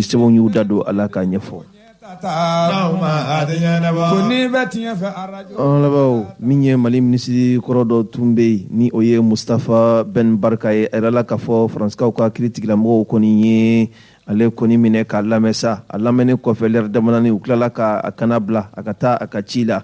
sɛbɛnw y'u da don ala k'a ɲɛfɔ. Labaw min ye Mali minisiri kɔrɔ dɔ tun bɛ yen ni o ye Mustafa Ben Barka ye, a yirala k'a fɔ faransiskaw ka kiiritigɛlamɔgɔw kɔni ye ale kɔni minɛ k'a lamɛn sa, a lamɛnnen kɔfɛ lɛri damadɔni u tilala k'a kana bila a ka taa a ka ci la.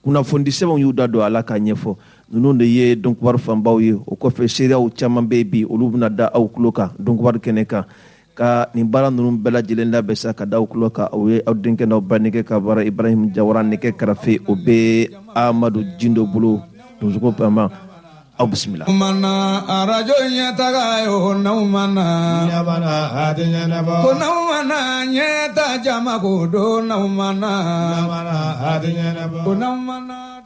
Kunnafoni sɛbɛnw y'u da don ala k'a ɲɛfɔ. Ninnu de ye dɔnkibaru fanbaw ye. O kɔfɛ seereyaw caman bɛ bi olu bɛna da aw tulo kan dɔnkibaru kɛnɛ kan ka nin baara ninnu bɛɛ lajɛlen labɛn sa ka da aw tulo kan. O ye aw denkɛ n'aw ba nɛgɛ ka baara Ibrahim Jawara nɛgɛ kɛrɛfɛ o bɛ Amadu Jindo bolo donsogo pɛma. Aw bisimila. arajo ɲɛtaga yo n'aw mana ko n'aw mana ɲɛta jama ko don n'aw mana ko n'aw mana.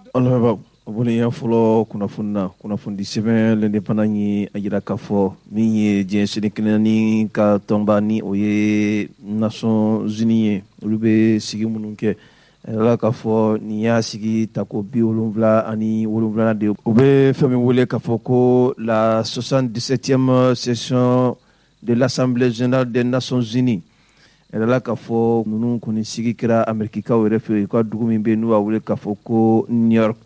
O boliya fɔlɔ kunnafoni sɛbɛn l'indépendant ye a jira k'a fɔ min ye diɲɛ senekenani ka tɔnba ni o ye Nations Unies ye, olu bɛ sigi minnu kɛ ala k'a fɔ nin y'a sigi tako 77 de. U bɛ fɛn min wele k'a fɔ ko la 77e session de l'Assemblée générale des Nations Unies. Ala k'a fɔ ninnu kɔni sigi kɛra Amerikikaw yɛrɛ fɛ yen, ka dugu min bɛ yen n'u b'a wele k'a fɔ ko New York.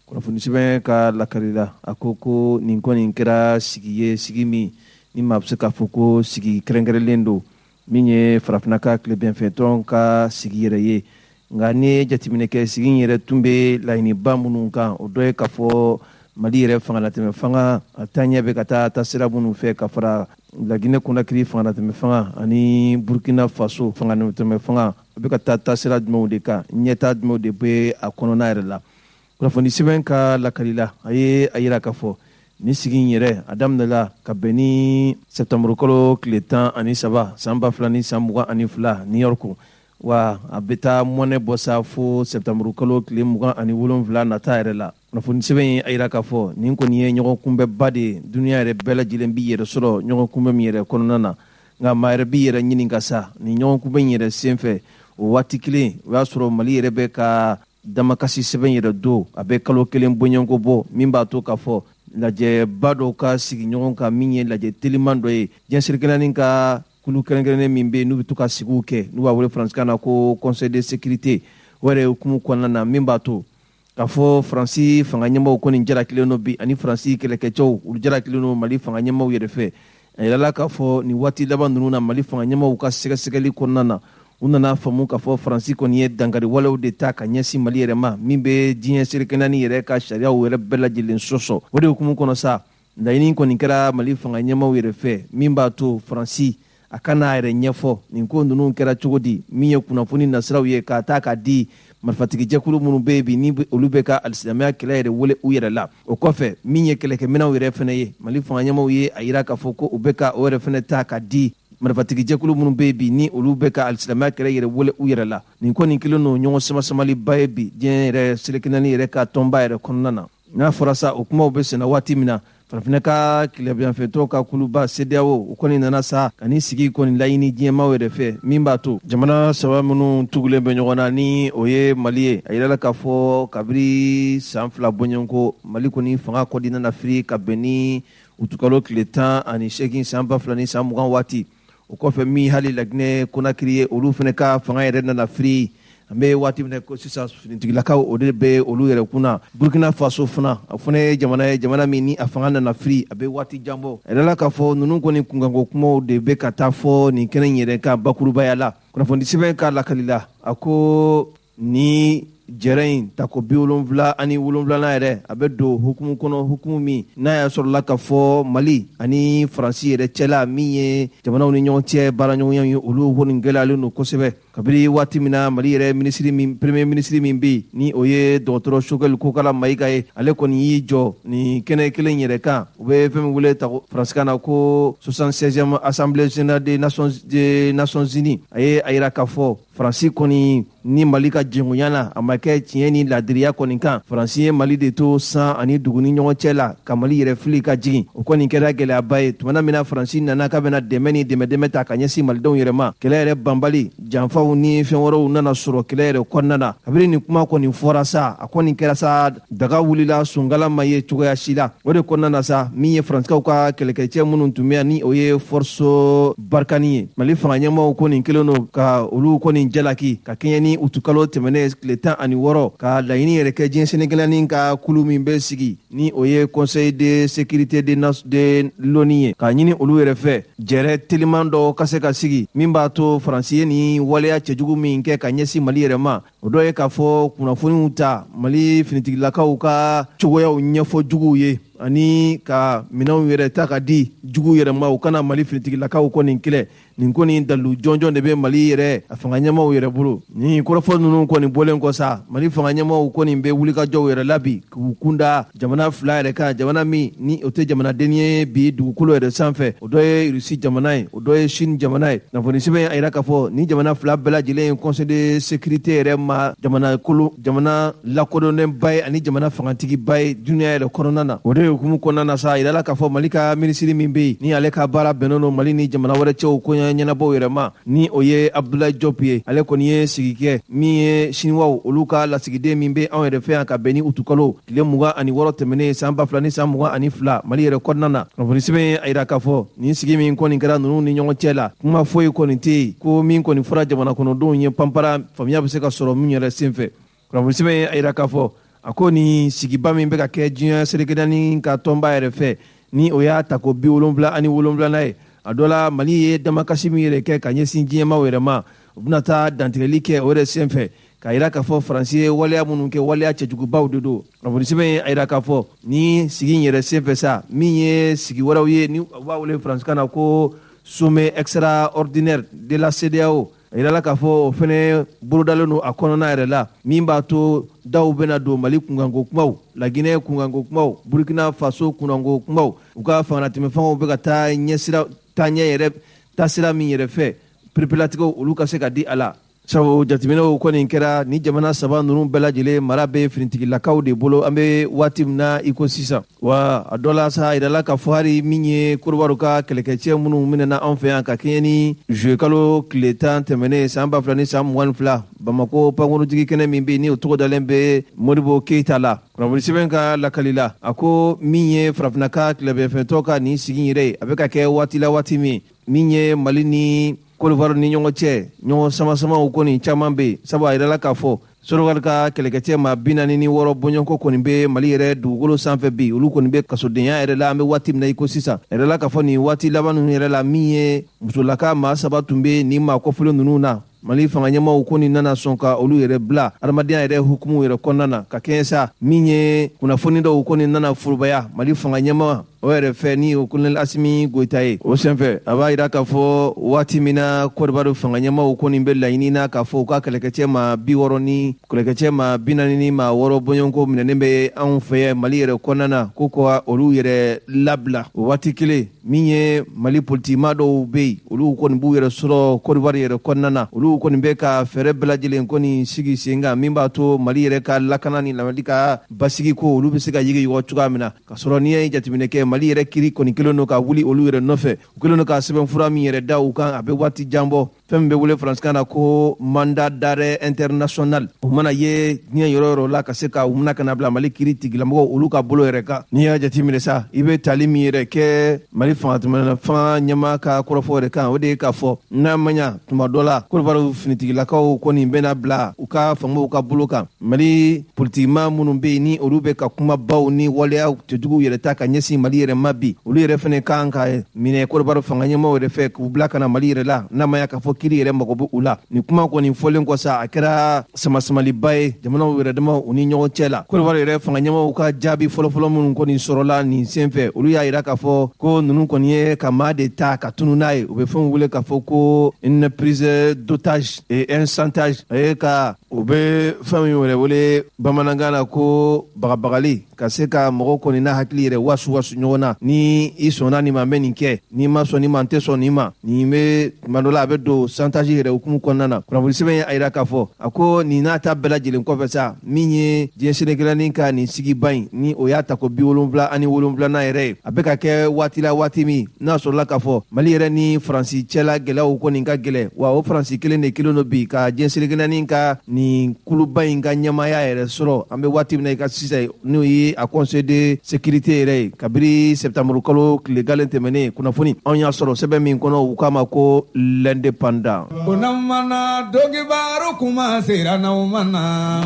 Kunnafoni sɛbɛn ka lakari la a ko nin kɔni kɛra sigi ye, sigi min ni maa bɛ se k'a fɔ ko sigi kɛrɛnkɛrɛnlen don min ye farafinna ka tilebɛnfɛtɔn ka sigi yɛrɛ ye. Nka ni ye jateminɛ kɛ sigi yɛrɛ tun bɛ laɲiniba minnu kan, o dɔ ye k'a fɔ Mali yɛrɛ fangalatɛmɛ fanga a taaɲɛ bɛ ka taa sira minnu fɛ ka fara Laginɛ Conakry fangalatɛmɛ fanga ani Burkina Faso fangalatɛmɛ fanga, o bɛ ka taa sira jumɛnw de kan, ɲɛtaa jumɛnw de bɛ a kɔnɔna yɛrɛ la. Kunnafoni sɛbɛn ka lakali la a ye a yira k'a fɔ ni sigi yɛrɛ a daminɛla ka bɛn ni sɛptɛmburu kalo tile 13 san 2022 New York, wa a bɛ taa mɔnɛ bɔ sa fo sɛptɛmburu kalo tile 27 nata yɛrɛ la. Kunnafoni sɛbɛn ye a yira k'a fɔ nin kɔni ye ɲɔgɔn kunbɛba de ye, duniya yɛrɛ bɛɛ lajɛlen bi yɛrɛ sɔrɔ ɲɔgɔn kunbɛn min yɛrɛ kɔnɔna na. Nka maa yɛrɛ bi yɛrɛ ɲini ka sa ni ɲɔgɔn kunbɛn yɛrɛ senfɛ o waati kelen o y'a sɔrɔ Mali yɛrɛ bɛ ka damakasi sɛbɛn yɛrɛ don, a bɛ kalo kelen bɔɲɔgɔnko bɔ min b'a to k'a fɔ lajɛba dɔw ka sigi ɲɔgɔn kan min ye lajɛ teliman dɔ ye. Diɲɛ senekenani ka kulu kɛrɛnkɛrɛnnen min bɛ yen n'u bɛ to ka sigiw kɛ n'u b'a wele faransikan na ko Conseil de sécurité, o yɛrɛ hukumu kɔnɔna na min b'a to k'a fɔ Faransi fanga ɲɛmaaw kɔni jalakilen don bi ani Faransi kɛlɛkɛcɛw olu jalakilen don Mali fanga ɲɛmaaw yɛrɛ fɛ. A yirala k'a fɔ nin waati laban ninnu na Mali fanga ɲɛmaaw ka sɛgɛsɛgɛli kɔnɔna na u nana faamu k'a fɔ Faransi kɔni ye dankari walew de ta ka ɲɛsin Mali yɛrɛ ma min bɛ diɲɛ senekenani yɛrɛ ka sariyaw yɛrɛ bɛɛ lajɛlen sɔsɔ. O de hukumu kɔnɔ sa laɲini kɔni kɛra Mali fanga ɲɛmaaw yɛrɛ fɛ min b'a to Faransi a kana a yɛrɛ ɲɛfɔ nin ko ninnu kɛra cogo di, min ye kunnafoni nasiraw ye k'a taa ka di marifatigi jɛkulu minnu bɛ yen bi ni olu bɛ ka alisilamɛya kɛlɛ yɛrɛ wele u yɛrɛ la. O kɔfɛ min ye kɛlɛkɛminɛw yɛrɛ fana ye Mali fanga ɲɛmaaw ye a yira k'a fɔ ko u bɛ ka o yɛrɛ fana ta ka di marifatigi jɛkulu minnu bɛ yen bi ni olu bɛ ka alisilamɛya kɛlɛ yɛrɛ wele u yɛrɛ la. Nin kɔni kelen n'o ɲɔgɔn samasamaliba ye bi diɲɛ yɛrɛ senekenani yɛrɛ ka tɔnba yɛrɛ kɔnɔna na. N'a fɔra sa o kumaw bɛ senna waati min na farafinna ka tilebɛnfɛtɔw ka kuluba CEDEAO o kɔni nana sa ka ni sigi kɔni laɲini diɲɛmaw yɛrɛ fɛ min b'a to jamana saba minnu tugulen bɛ ɲɔgɔn na ni o ye Mali ye. A yirala k'a fɔ kabiri san 2 bɔɲɔgɔnko Mali kɔni fanga kɔdi nana firi ka bɛn ni utukalo tile 18 san 2020 waati. O kɔfɛ min hali Laginɛ Conakry ye olu fana ka fanga yɛrɛ nana firi. An bɛ waati min ko sisan finitigilakaw o de bɛ olu yɛrɛ kunna. Burkina Faso fana a fana ye jamana min ni a fanga nana firi a bɛ waati jan bɔ. A yirala k'a fɔ ninnu kɔni kunkanko kumaw de bɛ ka taa fɔ nin kɛnɛ in yɛrɛ ka bakurubaya la. Kunnafoni sɛbɛn ka lakali la a ko ni jɛrɛ in tako 77 yɛrɛ a bɛ don hukumu kɔnɔ, hukumu min n'a y'a sɔrɔla ka fɔ Mali ani Faransi yɛrɛ cɛla min ye jamanaw ni ɲɔgɔn cɛ baaraɲɔgɔnya ye olu kɔni gɛlɛyalen don kosɛbɛ. Kabiri waati min na Mali yɛrɛ premier ministre min bɛ yen ni o ye dɔgɔtɔrɔ Choguel Kokala Mayiga ye, ale kɔni y'i jɔ nin kɛnɛ kelen yɛrɛ kan. U bɛ fɛn min wele faransikan na ko 76e Assemblée générale des Nations Unies. A ye a yira k'a fɔ Faransi kɔni ni Mali ka jɛŋonya la a ma kɛ tiɲɛ ni ladiriya kɔni kan. Faransi ye Mali de to san ani dugu ni ɲɔgɔn cɛ la ka Mali yɛrɛ fili ka jigin. O kɔni kɛra gɛlɛyaba ye tumana min na Faransi nana k'a bɛna dɛmɛ ta ka ɲɛsin malidenw yɛrɛ ma. Kɛlɛ yɛrɛ banbali janfa faransikanw ni fɛn wɛrɛw nana sɔrɔ kɛlɛ yɛrɛ kɔnɔna na kabini nin kuma kɔni fɔra sa a kɔni kɛra sa daga wulila songala ma ye cogoya si la o de kɔnɔna na sa min ye faransikanw ka kɛlɛkɛcɛ minnu tun bɛ yan ni o ye forso barkani ye mali fanga ɲɛmaw ko nin kelen don ka olu kɔni jalaki ka kɛɲɛ ni utukalo tɛmɛnen tile 16 ka laɲini yɛrɛ kɛ diɲɛ sɛnɛkɛlanin ka kulu min bɛ sigi ni o ye conseil de sécurité de l'ONU ye ka ɲini olu yɛrɛ fɛ jɛrɛ teliman dɔ ka se ka sigi min b'a to faransi ye ni waleya cɛjugu min kɛ ka ɲɛsin mali yɛrɛ ma o dɔ ye k'a fɔ kunnafoniw ta mali finitigilakaw ka cogoyaw ɲɛfɔ juguw ye ani ka minɛnw yɛrɛ ta ka di jugu yɛrɛ ma u kana mali finitigilakaw kɔni kɛlɛ nin kɔni dalu jɔnjɔn de bɛ mali yɛrɛ a fanga ɲɛmaw yɛrɛ bolo ni kɔrɔfɔ ninnu kɔni bɔlen kɔ sa mali fanga ɲɛmaw kɔni bɛ wulikajɔw yɛrɛ la bi k'u kunda jamana fila yɛrɛ kan jamana min ni o tɛ jamanaden ye bi dugukolo yɛrɛ sanfɛ o dɔ ye rusi jamana ye o dɔ ye chine jamana ye kunnafoni sɛbɛn a yira k'a fɔ ni jamana fila bɛɛ lajɛlen ye conseil de sécurité yɛrɛ ma jamana lakodɔnnenba ye ani jamana fangatigiba ye duniya yɛrɛ kɔnɔna na o de hukumu kɔnɔna na sa a yirala k'a fɔ mali ka minisiri min bɛ yen ni ale ka baara bɛnnen don mali ni jamana wɛrɛ cɛw ko ɲɛnabɔw yɛrɛ ma ni o ye abdulayi jɔp ye ale kɔni ye sigi kɛ min ye siniwaw olu ka lasigiden min bɛ anw yɛrɛ fɛ yan ka bɛn ni utukalo tile 26 tɛmɛnen san 2000 ni san 22 mali yɛrɛ kɔnɔna na kunnafoni sɛbɛn a yira k'a fɔ nin sigi min kɔni kɛra ninnu ni ɲɔgɔn cɛ la kuma foyi kɔni tɛ yen ko min kɔni fɔra jamana kɔnɔdenw ye panpara faamuya bɛ se ka sɔrɔ min yɛrɛ senfɛ kunnafoni sɛbɛn a yira k'a fɔ a ko nin sigiba min bɛ ka kɛ diɲɛ serekɛdanin ka tɔnba yɛrɛ fɛ ni o y'a ta ko 77 ye a dɔ la mali ye damakasi min yɛrɛ kɛ ka ɲɛsin diɲɛmaw yɛrɛ ma u bɛna taa dantigɛli kɛ o yɛrɛ senfɛ k'a yira k'a fɔ faransi ye waleya minnu kɛ waleya cɛjugubaw de don kunnafoni sɛbɛn a yira k'a fɔ ni sigi in yɛrɛ senfɛ sa min ye sigi wɛrɛw ye ni u b'a wele faransikan na ko sommet extraordinaire de la CEDEAO a yirala k'a fɔ o fɛnɛ bolodalen don a kɔnɔna yɛrɛ la min b'a to daw bɛna don mali kunkanko kumaw laginɛ kunkanko kumaw burkina faso kunkanko kumaw u ka fangatɛmɛfɛnw bɛ ka taa taasira min yɛrɛ fɛ perepelatigɛw olu ka se ka di a la sabu jateminɛw kɔni kɛra ni jamana saba ninnu bɛɛ lajɛlen mara bɛ finitigilakaw de bolo an bɛ waati min na i ko sisan wa a dɔ la sa a yirala k'a fɔ hali min ye korobaru ka kɛlɛkɛcɛ minnu minɛna anw fɛ yan ka kɛɲɛ ni juye kalo tile 10 tɛmɛnen san 2000 ni san 22 bamako pankurutigi kɛnɛ min bɛ yen ni o tɔgɔ dalen bɛ modibo keyita la kunnafoni sɛbɛn ka lakali la a ko min ye farafinaka tilebinfɛntɔ ka nin sigi yɛrɛ ye a bɛ ka kɛ waati la waati min ye mali ni Côte-d'Ivoire ni ɲɔgɔn cɛ ɲɔgɔn sama-samaw kɔni caman bɛ yen sabu a yirala k'a fɔ Sorogal ka kɛlɛkɛcɛ ma 46 bɔɲɔgɔnko kɔni bɛ mali yɛrɛ dugukolo sanfɛ bi olu kɔni bɛ kasodenya yɛrɛ la an bɛ waati min na i ko sisan a yirala k'a fɔ nin waati laban ninnu yɛrɛ la min ye musolaka maa 3 tun bɛ nin maa kɔfɔlen ninnu na mali fanga ɲɛmaw kɔni nana sɔn ka olu yɛrɛ bila adamadenya yɛrɛ hukumu yɛrɛ kɔnɔna na ka kɛɲɛ sa min ye kunnafoni dɔw kɔni nana forobaya mali fanga ɲɛma o yɛrɛ fɛ ni o kolonɛli asimi goyita ye o senfɛ a b'a yira k'a fɔ waati min na kɔdiwari fanga ɲɛmaw kɔni bɛ laɲini na k'a fɔ u ka kɛlɛkɛcɛ ma 60 ni kɛlɛkɛcɛ ma 40 ni ma 6 bɔɲɔgɔnko minɛnen bɛ anw fɛ yan mali yɛrɛ kɔnɔna na ko ka olu yɛrɛ labila o waati kelen min ye mali politigima dɔw bɛ yen olu kɔni b'u yɛrɛ sɔrɔ kɔdiwari yɛrɛ kɔnɔna na olu kɔni bɛ ka fɛɛrɛ bɛɛ lajɛlen kɔni sigi sen kan min b'a to mali yɛrɛ ka lakana ni lamɛnni ka basigi ko olu bɛ se ka yigi yɔgɔ cogoya min na ka sɔrɔ n'i ye jateminɛ kɛ mali yɛrɛ kiri kɔni kelen don ka wuli olu yɛrɛ nɔfɛ u kelen don ka sɛbɛnfura min yɛrɛ da u kan a bɛ waati jan bɔ fɛn min bɛ wele faransikan na ko mandat d'arrêt international o mana ye diɲɛ yɔrɔ yɔrɔ la ka se ka u mina kana bila mali kiri tigilamɔgɔw olu ka bolo yɛrɛ kan n'i y'a jateminɛ sa i bɛ tali min yɛrɛ kɛ mali fangatɛmɛna fanga ɲɛma ka kɔrɔfɔ yɛrɛ kan o de ye k'a fɔ n'a ma ɲa tuma dɔ la kɔdiwari finitigilakaw kɔni bɛna bila u ka fangaw ka bolo kan mali politigima minnu bɛ yen ni olu bɛ ka kumabaw ni waleya cɛjuguw yɛrɛ ta ka ɲɛsin mali yɛrɛ ma bi olu yɛrɛ fana kan ka minɛ kɔdiwari fanga ɲɛmaw yɛrɛ fɛ k'u bila kana mali yɛrɛ la n'a ma ɲa k'a fɔ kiri yɛrɛ mago bɛ u la nin kuma kɔni fɔlen kɔ sa a kɛra samasamaliba ye jamanaw yɛrɛ dama u ni ɲɔgɔn cɛ la kɔdiwari yɛrɛ fanga ɲɛmaw ka jaabi fɔlɔfɔlɔ minnu kɔni sɔrɔla nin senfɛ olu y'a yira k'a fɔ ko ninnu kɔni ye ka maa de ta ka tunu n'a ye u bɛ fɛnw wele k'a fɔ ko une prise d'otage et un chantage a ye ka u bɛ fɛn min wɛrɛ wele bamanankan na ko bagabagali ka se ka mɔgɔw kɔni n'a hakili yɛrɛ wasu ɲɔgɔn na ni i sɔnna nin ma n bɛ nin kɛ n'i ma sɔn nin ma n tɛ sɔn nin ma nin bɛ tuma dɔ la a bɛ don santaji yɛrɛ hukumu kɔnɔna na kunnafoni sɛbɛn ye a yira k'a fɔ a ko nin n'a ta bɛɛ lajɛlen kɔfɛ sa min ye diɲɛ senekelanin ka nin sigiba in ni o y'a ta ko 77nan yɛrɛ ye a bɛ ka kɛ waati la waati min n'a sɔrɔla k'a fɔ Mali yɛrɛ ni Faransi cɛla gɛlɛyaw kɔni ka gɛlɛ wa o Faransi kelen de kelen don bi ka diɲɛ senekelanin ka nin kuluba in ka ɲɛmaya yɛrɛ sɔrɔ an bɛ waati min na i ka sisan n'o ye a Conseil de sécurité yɛrɛ ye kabiri septembre kalo tile galen tɛmɛnen kunnafoni anw y'a sɔrɔ sɛbɛn min kɔnɔ u k'a ma ko l'indépendant. Kunamana dogibaro kuma sera naumana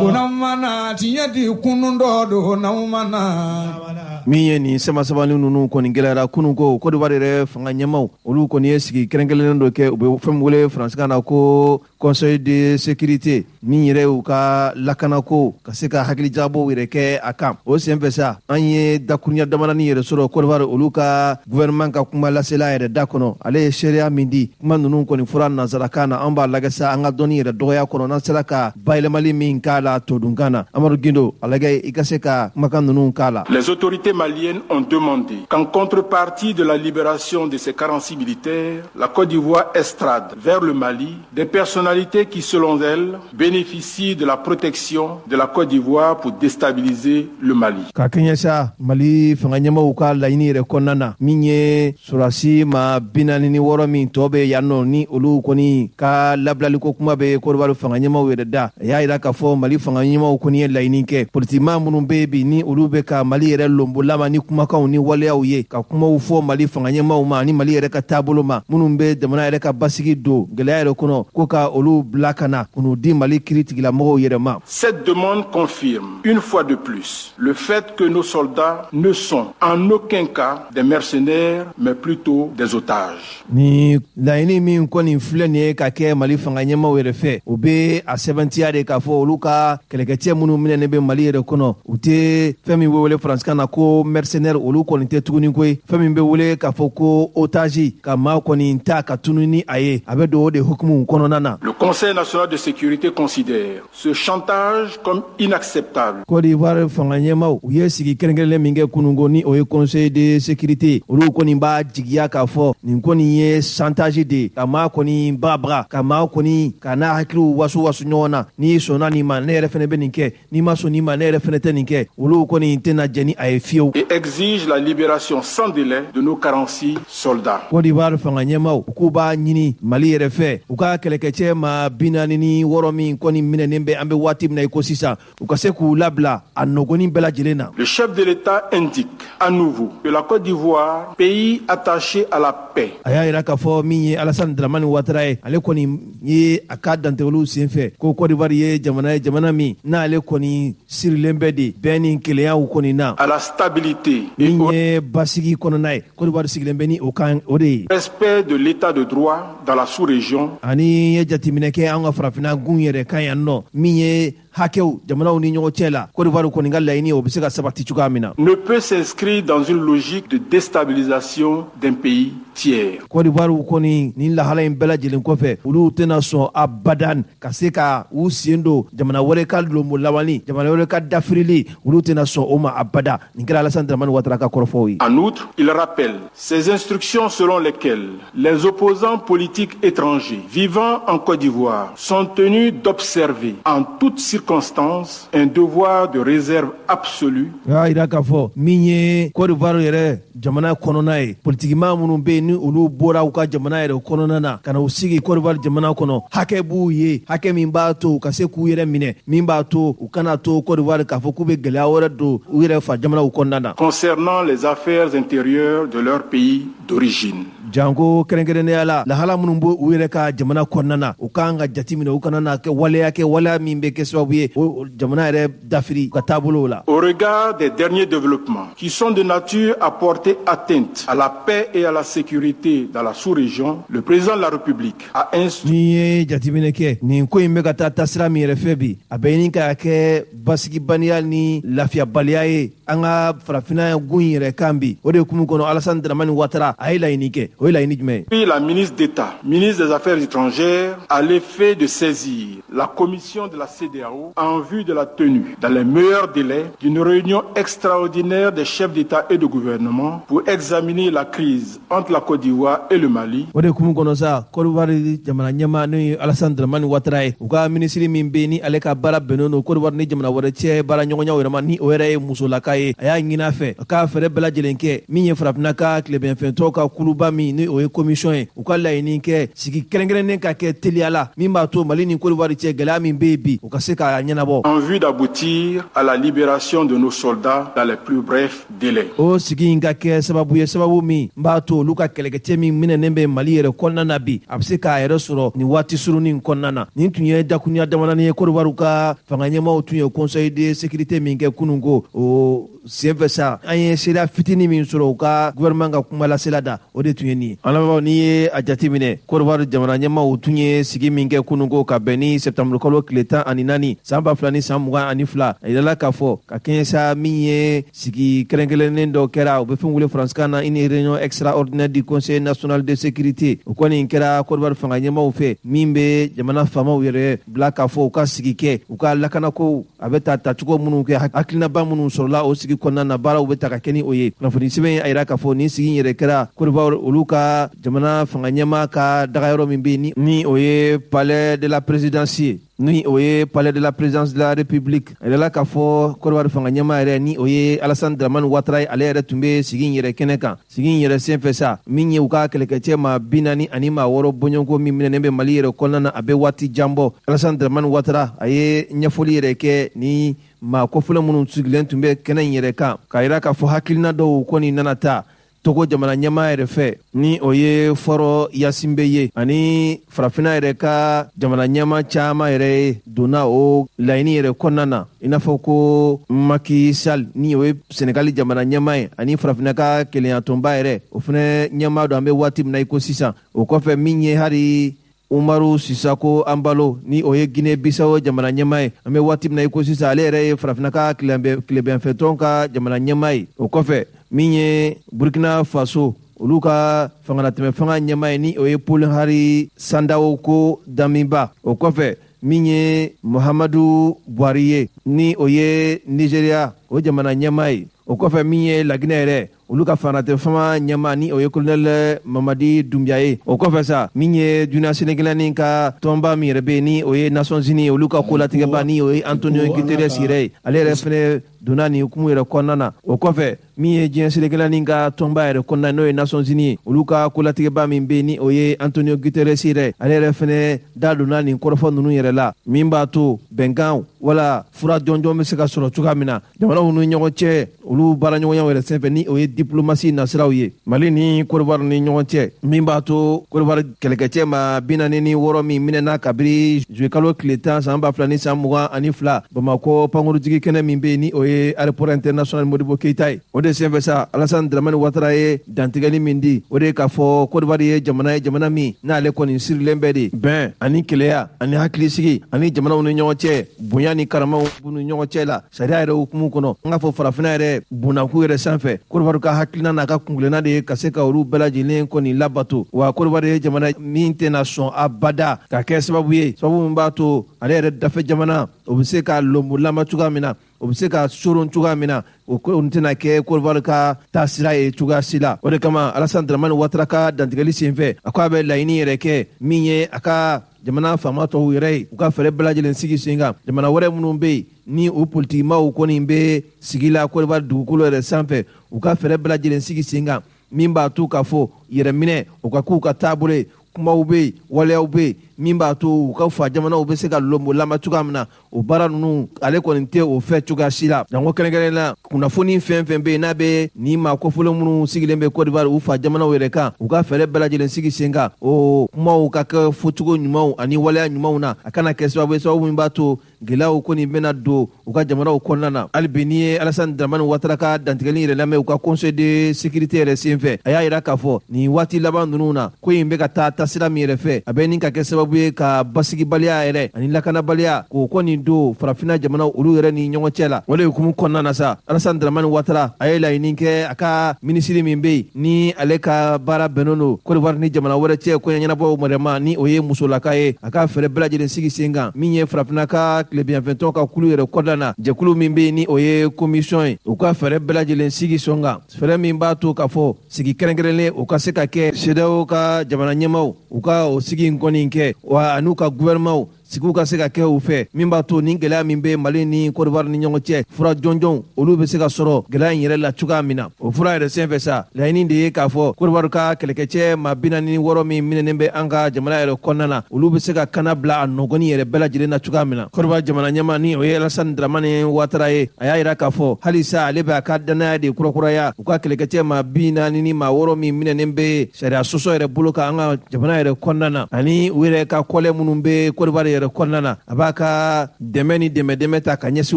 kunamana tiɲɛ di kunun dɔ don naumana min ye nin sɛmasɛbali ninnu kɔni gɛlɛyara kunun ko Côte d'Ivoire yɛrɛ fanga ɲɛmaw olu kɔni ye sigi kɛrɛnkɛrɛnnen dɔ kɛ u bɛ fɛn min wele faransikan na ko Conseil de sécurité min yɛrɛ u ka lakanako ka se ka hakilijabaw yɛrɛ kɛ a kan o senfɛ sa an ye dakurunya damadɔni yɛrɛ sɔrɔ Côte d'Ivoire olu ka gouvernement ka kuma lasela yɛrɛ da kɔnɔ ale ye seereya min di kuma ninnu kɔni fɔra nanzarakan na an b'a lajɛ sa an ka dɔnni yɛrɛ dɔgɔya kɔnɔ n'an sera ka bayɛlɛmali min k'a la todunkan na Amadu Gindo a lajɛ i ka se ka kumakan ninnu k'a la. Les autorités maliennes ont demandé qu'en contrepartie de la libération de ces 46 militaires, la Côte d'Ivoire extrade vers le Mali des personnalités qui, selon elles, bénéficient de la protection de la Côte d'Ivoire pour déstabiliser le Mali. Ka kɛɲɛ sa Mali fanga ɲɛmaaw ka laɲini yɛrɛ kɔnɔna na min ye surasi ma 46 min tɔ bɛ yan nɔ ni olu kɔni ka labilaliko kuma bɛ Côte d'Ivoire fanga ɲɛmaaw yɛrɛ da a y'a jira k'a fɔ Mali fanga ɲɛmaaw kɔni ye laɲini kɛ politikima minnu bɛ yen bi ni olu bɛ ka Mali yɛrɛ lombolama ni kumakanw ni waleyaw ye ka kumaw fɔ Mali fanga ɲɛmaaw ma ni Mali yɛrɛ ka taabolo ma minnu bɛ jamana yɛrɛ ka basigi don gɛlɛya yɛrɛ kɔnɔ ko ka olu bila ka na k'u di Mali kiiritigɛlamɔgɔw yɛrɛ ma. Cette demande confirme une fois de plus le fait que nos soldats ne sont en aucun cas des mercenaires mais plutôt des otages. Ni laɲini min kɔni filɛ nin ye ka kɛ Mali fanga ɲɛmaaw yɛrɛ fɛ o bɛ a sɛbɛntiya de k'a fɔ olu ka kɛlɛkɛcɛ minnu minɛnen bɛ Mali yɛrɛ kɔnɔ u tɛ fɛn min bɛ wele faransikan na ko mercenaire olu kɔni tɛ tuguni koyi fɛn min bɛ wele k'a fɔ ko otage ka maa kɔni ta ka tunu ni a ye a bɛ don o de hukumu kɔnɔna na. Le Conseil national de sécurité considère ce chantage comme inacceptable. Côte d'Ivoire fanga ɲɛmaaw u ye sigi kɛrɛnkɛrɛnnen min kɛ kununko ni o ye Conseil de sécurité olu kɔni b'a jigiya k'a fɔ nin kɔni ye chantage de ka maa kɔni bagabaga ka maa kɔni ka n'a hakiliw wasu ɲɔgɔn na n'i sɔnna nin ma ne yɛrɛ fɛnɛ bɛ nin kɛ n'i ma sɔn nin ma ne yɛrɛ fɛnɛ tɛ nin kɛ olu kɔni tɛna jɛ ni a ye fiyewu. Et exige la libération sans délai de nos 46 soldats. Côte d'Ivoire fanga ɲɛmaaw u k'u b'a ɲini Mali yɛrɛ fɛ u ka kɛlɛkɛcɛ ma 46 min kɔni minɛnen bɛ an bɛ waati min na i ko sisan u ka se k'u labila a nɔgɔnin bɛɛ lajɛlen na. Le chef de l'État indique à nouveau que la Côte d'Ivoire, pays attaché à la paix. A y'a jira k'a fɔ min ye Alassane Dramane Ouattara ye ale kɔni ye a ka dantigɛliw senfɛ ko Côte d'Ivoire ye jamana min n'ale kɔni sirilen bɛ de bɛn ni keleyaw kɔni na. À la stabilité. Min ye basigi kɔnɔna ye Côte d'Ivoire sigilen bɛ ni o kan o de ye. Respect de l'état de droit dans la sous-région. Ani ye jateminɛ kɛ an ka farafinna gun yɛrɛ kan yan nɔ min ye hakɛw jamanaw ni ɲɔgɔn cɛ la Côte d'Ivoire kɔni ka laɲini o bɛ se ka sabati cogoya min na. Ne peut s'inscrire dans une logique de déstabilisation d'un pays tiers. Côte d'Ivoire kɔni ni lahala in bɛɛ lajɛlen kɔfɛ olu tɛna sɔn abadan ka se ka u sen don jamana wɛrɛ ka lombo lawali jamana wɛrɛ ka dafirili olu tɛna sɔn o ma abada nin kɛra Alassane Dramane Ouattara ka kɔrɔfɔw ye. En outre, il rappelle ces instructions selon lesquelles les opposants politiques étrangers vivant en Côte d'Ivoire sont tenus d'observer en toutes circonstances un devoir de réserve absolue. Ya ira k'a fɔ min ye Côte d'Ivoire yɛrɛ jamana kɔnɔna ye politikima minnu bɛ yen ni olu bɔra u ka jamana yɛrɛ kɔnɔna na ka na u sigi Côte d'Ivoire jamana kɔnɔ hakɛ b'u ye hakɛ min b'a to u ka se k'u yɛrɛ minɛ min b'a to u kana to Côte d'Ivoire k'a fɔ k'u bɛ gɛlɛya wɛrɛ don u yɛrɛ fa jamanaw kɔnɔna na. Concernant les affaires intérieures de leur pays d'origine. Jango kɛrɛnkɛrɛnnenya la lahala minnu b'u yɛrɛ ka jamana kɔnɔna na u kan ka jate minɛ u kana na kɛ waleya min bɛ kɛ sababu sababu ye o jamana yɛrɛ dafiri ka taabolo la. Au regard des derniers développements qui sont de nature à porter atteinte à la paix et à la sécurité dans la sous-région, le président de la République a instruit. Ni ye jateminɛ kɛ nin ko in bɛ ka taa tasira min yɛrɛ fɛ bi a bɛ ɲini ka kɛ basigibaliya ni lafiyabaliya ye an ka farafina gun yɛrɛ kan bi o de hukumu kɔnɔ Alassane Dramane Ouattara a ye laɲini kɛ o ye laɲini jumɛn ye. Puis la ministre d'État, ministre des Affaires étrangères, a l'effet de saisir la commission de la CEDEAO en vue de la tenue, dans les meilleurs délais, d'une réunion extraordinaire des chefs d'État et de gouvernement pour examiner la crise entre la Côte d'Ivoire et le Mali. O de hukumu kɔnɔ sa Côte d'Ivoire jamana ɲɛma n'o ye Alassane Dramane Ouattara ye u ka minisiri min bɛ ni ale ka baara bɛnnen don Côte d'Ivoire ni jamana wɛrɛ cɛ baara ɲɔgɔnyaw yɛrɛ ma ni o yɛrɛ ye musolaka ye a y'a ɲini a fɛ a ka fɛɛrɛ bɛɛ lajɛlen kɛ min ye farafinna ka tilebɛnfɛntɔw ka kuluba min ni o ye commission ye u ka laɲini kɛ sigi kɛrɛnkɛrɛnnen ka kɛ teliya la min b'a to Mali ni Côte d'Ivoire cɛ gɛlɛya min bɛ yen bi u ka se k'a ɲɛnabɔ. En vue d'aboutir à la libération de nos soldats dans les plus brefs délais. O sigi in ka kɛ sababu ye sababu min b'a to olu ka kɛlɛkɛcɛ min minɛnen bɛ Mali yɛrɛ kɔnɔna na bi a bɛ se k'a yɛrɛ sɔrɔ nin waati surunin kɔnɔna na nin tun ye dakurunya damadɔnin ye Côte d'Ivoire ka fanga ɲɛmaaw tun ye conseil de sécurité min kɛ kunun ko o senfɛ sa an ye seereya fitinin min sɔrɔ u ka gouvernement ka kuma lasela da o de tun ye nin ye. An lamɛnbagaw n'i ye a jateminɛ Côte d'Ivoire jamana ɲɛmaaw tun ye sigi min kɛ kunun ko ka bɛn ni septembre kalo tile 14 san 2022 ni san 22 a yirala k'a fɔ ka kɛɲɛ sa min ye sigi kɛrɛnkɛrɛnnen dɔ kɛra u bɛ fɛn wele faransikan na une réunion extraordinaire du conseil national de sécurité o kɔni kɛra Côte d'Ivoire fanga ɲɛmaaw fɛ min bɛ jamana faamaw yɛrɛ bila k'a fɔ u ka sigi kɛ u ka lakanako a bɛ ta tacogo minnu kɛ hakilinaba minnu sɔrɔla o sigi kɔnɔna na baaraw bɛ ta ka kɛ ni o ye. Kunnafoni sɛbɛn a yira k'a fɔ nin sigi yɛrɛ kɛra Côte d'Ivoire olu ka jamana fanga ɲɛmaa ka dagayɔrɔ min bɛ yen ni o ye palais de la présidence ye ni o ye palais de la présidence de la république a yirala k'a fɔ Côte d'Ivoire fanga ɲɛmaa yɛrɛ ni o ye Alassane Dramane Ouattara ye ale yɛrɛ tun bɛ sigi in yɛrɛ kɛnɛ kan sigi in yɛrɛ senfɛ sa min ye u ka kɛlɛkɛcɛ maa 40 ani maa 6 bɔɲɔgɔnko min minɛnen bɛ Mali yɛrɛ kɔnɔna na a bɛ waati jan bɔ. Alassane Dramane Ouattara a ye ɲɛfɔli yɛrɛ kɛ ni maa kɔfɛla minnu sigilen tun bɛ kɛnɛ in yɛrɛ kan k'a yira k'a fɔ hakilina dɔw kɔni nana ta Togo jamana ɲɛmaa yɛrɛ fɛ ni o ye Fɔrɔ Yasinbe ye ani farafina yɛrɛ ka jamana ɲɛmaa caman yɛrɛ ye donna o laɲini yɛrɛ kɔnɔna na i n'a fɔ ko Macky Sall ni o ye Senegali jamana ɲɛmaa ye ani farafina ka kelenya-tɔnba yɛrɛ o fana ɲɛmaa don an bɛ waati min na i ko sisan o kɔfɛ min ye hali Umaru Sisako Ambalo ni o ye Guinée Bissau jamana ɲɛmaa ye an bɛ waati min na i ko sisan ale yɛrɛ ye farafina ka tilebɛnfɛntɔn ka jamana ɲɛmaa ye o kɔfɛ min ye Burkina Faso olu ka fangatɛmɛ fanga ɲɛmaa ye ni o ye Paul Henri Sandaogo ko Damiba o kɔfɛ min ye Muhammadu Buhari ye ni o ye Nigeria o jamana ɲɛmaa ye o kɔfɛ min ye Laginɛ yɛrɛ olu ka fangatɛmɛ fanga ɲɛmaa ni o ye colonel Mamadi Doumbia ye o kɔfɛ sa min ye dunuya senegilani ka tɔnba min yɛrɛ bɛ yen ni o ye Nations Unies olu ka kolatigɛba ni o ye Antonio Guterres yɛrɛ ye ale yɛrɛ fɛnɛ donna nin hukumu yɛrɛ kɔnɔna na o kɔfɛ min ye diɲɛ senegilani ka tɔnba yɛrɛ kɔnɔna n'o ye Nations Unies ye olu ka kolatigɛba min bɛ yen ni o ye Antonio Guterres yɛrɛ ale yɛrɛ fɛnɛ da donna nin kɔrɔfɔ ninnu yɛrɛ la min b'a to bɛnkan wala fura jɔnjɔn bɛ se ka sɔrɔ cogoya min na jamanaw ni ɲɔgɔn cɛ olu baara ɲɔgɔnya yɛrɛ senfɛ ni o ye diplomasi nasiraw ye Mali ni Côte d'Ivoire ni ɲɔgɔn cɛ min b'a to Côte d'Ivoire kɛlɛkɛcɛ ma 46 min minɛna kabiri juillet kalo tile 10 san 2022 ni san 22 Bamako pankurutigi kɛnɛ min bɛ yen ni o ye aéroport international Modibo Keita ye o de senfɛ sa Alassane Dramane Ouattara ye dantigɛli min di o de k'a fɔ Côte d'Ivoire ye jamana min n'ale kɔni sirilen bɛ de bɛn ani keleya ani hakilisigi ani jamanaw ni ɲɔgɔn cɛ bonya ni karamaw ni ɲɔgɔn cɛ la sariya yɛrɛ hukumu kɔnɔ an k'a fɔ farafina yɛrɛ bunnaku yɛrɛ sanfɛ Côte d'Ivoire ka hakilina n'a ka kungilenna de ye ka se ka olu bɛɛ lajɛlen kɔni labato wa Côte d'Ivoire ye jamana min tɛna sɔn abada ka kɛ sababu ye sababu min b'a to ale yɛrɛ dafɛ jamana o bɛ se ka lombolama cogoya min na o bɛ se ka soron cogoya min na o tɛna kɛ Côte d'Ivoire ka taasira ye cogoya si la o de kama Alassane Dramane Ouattara ka dantigɛli senfɛ a ko a bɛ laɲini yɛrɛ kɛ min ye a ka jamana faama tɔw yɛrɛ ye u ka fɛɛrɛ bɛɛ lajɛlen sigi sen kan jamana wɛrɛ minnu bɛ yen ni o politikimaw kɔni bɛ sigi la Côte d'Ivoire dugukolo yɛrɛ sanfɛ u ka fɛɛrɛ bɛɛ lajɛlen sigi sen kan min b'a to k'a fɔ yɛrɛminɛ o ka k'u ka taabolo ye kumaw bɛ yen waleyaw bɛ yen min b'a to u ka fa jamanaw bɛ se ka lama cogoya min na o baara ninnu ale kɔni tɛ o fɛ cogoya si la janko kɛrɛnkɛrɛnnen la kunnafoni fɛn fɛn bɛ yen n'a bɛ ni maa kofɔlen minnu sigilen bɛ Côte d'Ivoire u fa jamanaw yɛrɛ kan u ka fɛɛrɛ bɛɛ lajɛlen sigi sen kan o kumaw ka kɛ fɔcogo ɲumanw ani waleya ɲumanw na a kana kɛ sababu min b'a to gɛlɛyaw kɔni bɛna don u ka jamanaw kɔnɔna na hali bi n'i ye Alassane Dramane Ouattara ka dantigɛli yɛrɛ lamɛn u ka conseil de sécurité yɛrɛ senfɛ a y'a jira k'a fɔ nin waati laban ninnu na ko in bɛ ka taa tasira min yɛrɛ fɛ a bɛ nin ka kɛ sababu ye ka basigibaliya yɛrɛ ani lakanabaliya k'o kɔni don farafinna jamanaw olu yɛrɛ ni ɲɔgɔn cɛ la o de hukumu kɔnɔna na sa Alassane Dramane Ouattara a ye laɲini kɛ a ka minisiri min bɛ yen ni ale ka baara bɛnnen don Côte d'Ivoire ni jamana wɛrɛ cɛ ko ɲɛnabɔ mɔdɛma ni o ye musolaka ye a ka fɛɛrɛ bɛɛ lajɛlen sigi sen kan min ye farafinna ka tilebiyanfɛntɔn ka kulu yɛrɛ kɔda na jɛkulu min bɛ yen ni o ye commission ye u ka fɛɛrɛ bɛɛ lajɛlen sigi sɔn kan fɛɛrɛ min b'a to k'a fɔ sigi kɛrɛnkɛrɛnlen u ka se ka kɛ CEDEAO ka jamana ɲɛmaw u ka o sigi in kɔni kɛ wa an'u ka gouvernement sigiw ka se ka kɛ u fɛ min b'a to ni gɛlɛya min bɛ Mali ni Côte d'Ivoire ni ɲɔgɔn cɛ fura jɔnjɔnw olu bɛ se ka sɔrɔ gɛlɛya in yɛrɛ la cogoya min na o fura yɛrɛ senfɛ sa laɲini de ye k'a fɔ Côte d'Ivoire ka kɛlɛkɛcɛ maa 46 min minɛnen bɛ an ka jamana yɛrɛ kɔnɔna na olu bɛ se ka kana bila a nɔgɔni yɛrɛ bɛɛ lajɛlen na cogoya min na Côte d'Ivoire jamana ɲɛmaa ni o ye Alassane Dramane Ouattara ye a y'a jira k'a fɔ halisa ale bɛ a ka danaya de kurakuraya u ka kɛlɛkɛcɛ maa 40 ni maa 6 min minɛnen bɛ sariya sɔsɔ yɛrɛ bolo kan an ka jamana yɛrɛ kɔnɔna na ani u yɛrɛ ka kɔlɛ minnu bɛ Côte d'Ivoire yɛrɛ kɔnɔna na a b'a ka dɛmɛ ni dɛmɛ ta ka ɲɛsin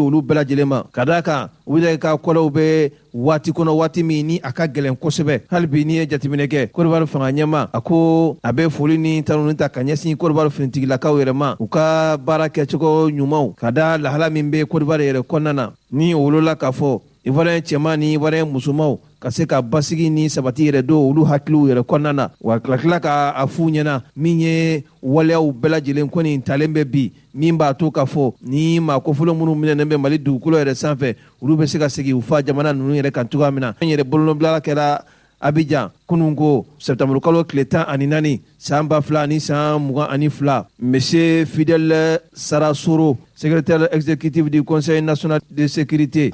olu bɛɛ lajɛlen ma ka d'a kan u yɛrɛ ka kɔlɛw bɛ waati kɔnɔ waati min ni a ka gɛlɛn kosɛbɛ hali bi n'i ye jateminɛ kɛ Côte d'Ivoire fanga ɲɛma a ko a bɛ foli ni tanuni ta ka ɲɛsin Côte d'Ivoire finitigilakaw yɛrɛ ma u ka baara kɛcogo ɲumanw ka da lahala min bɛ Côte d'Ivoire yɛrɛ kɔnɔna na ni o wolola k'a fɔ Ivoirien cɛman ni Ivoirien musomanw ka se ka basigi ni sabati yɛrɛ don olu hakiliw yɛrɛ kɔnɔna na wa tila ka a f'u ɲɛna min ye waleyaw bɛɛ lajɛlen kɔni talen bɛ bi min b'a to k'a fɔ ni maa kofɔlen minnu minɛnen bɛ Mali dugukolo yɛrɛ sanfɛ olu bɛ se ka segin u fa jamana ninnu yɛrɛ kan cogoya min na an yɛrɛ bolonɔbilala kɛra Abidjan kunun ko septembre kalo tile 14 san 2022 monsieur Fidèle Sarasoro secrétaire exécutif du Conseil national de sécurité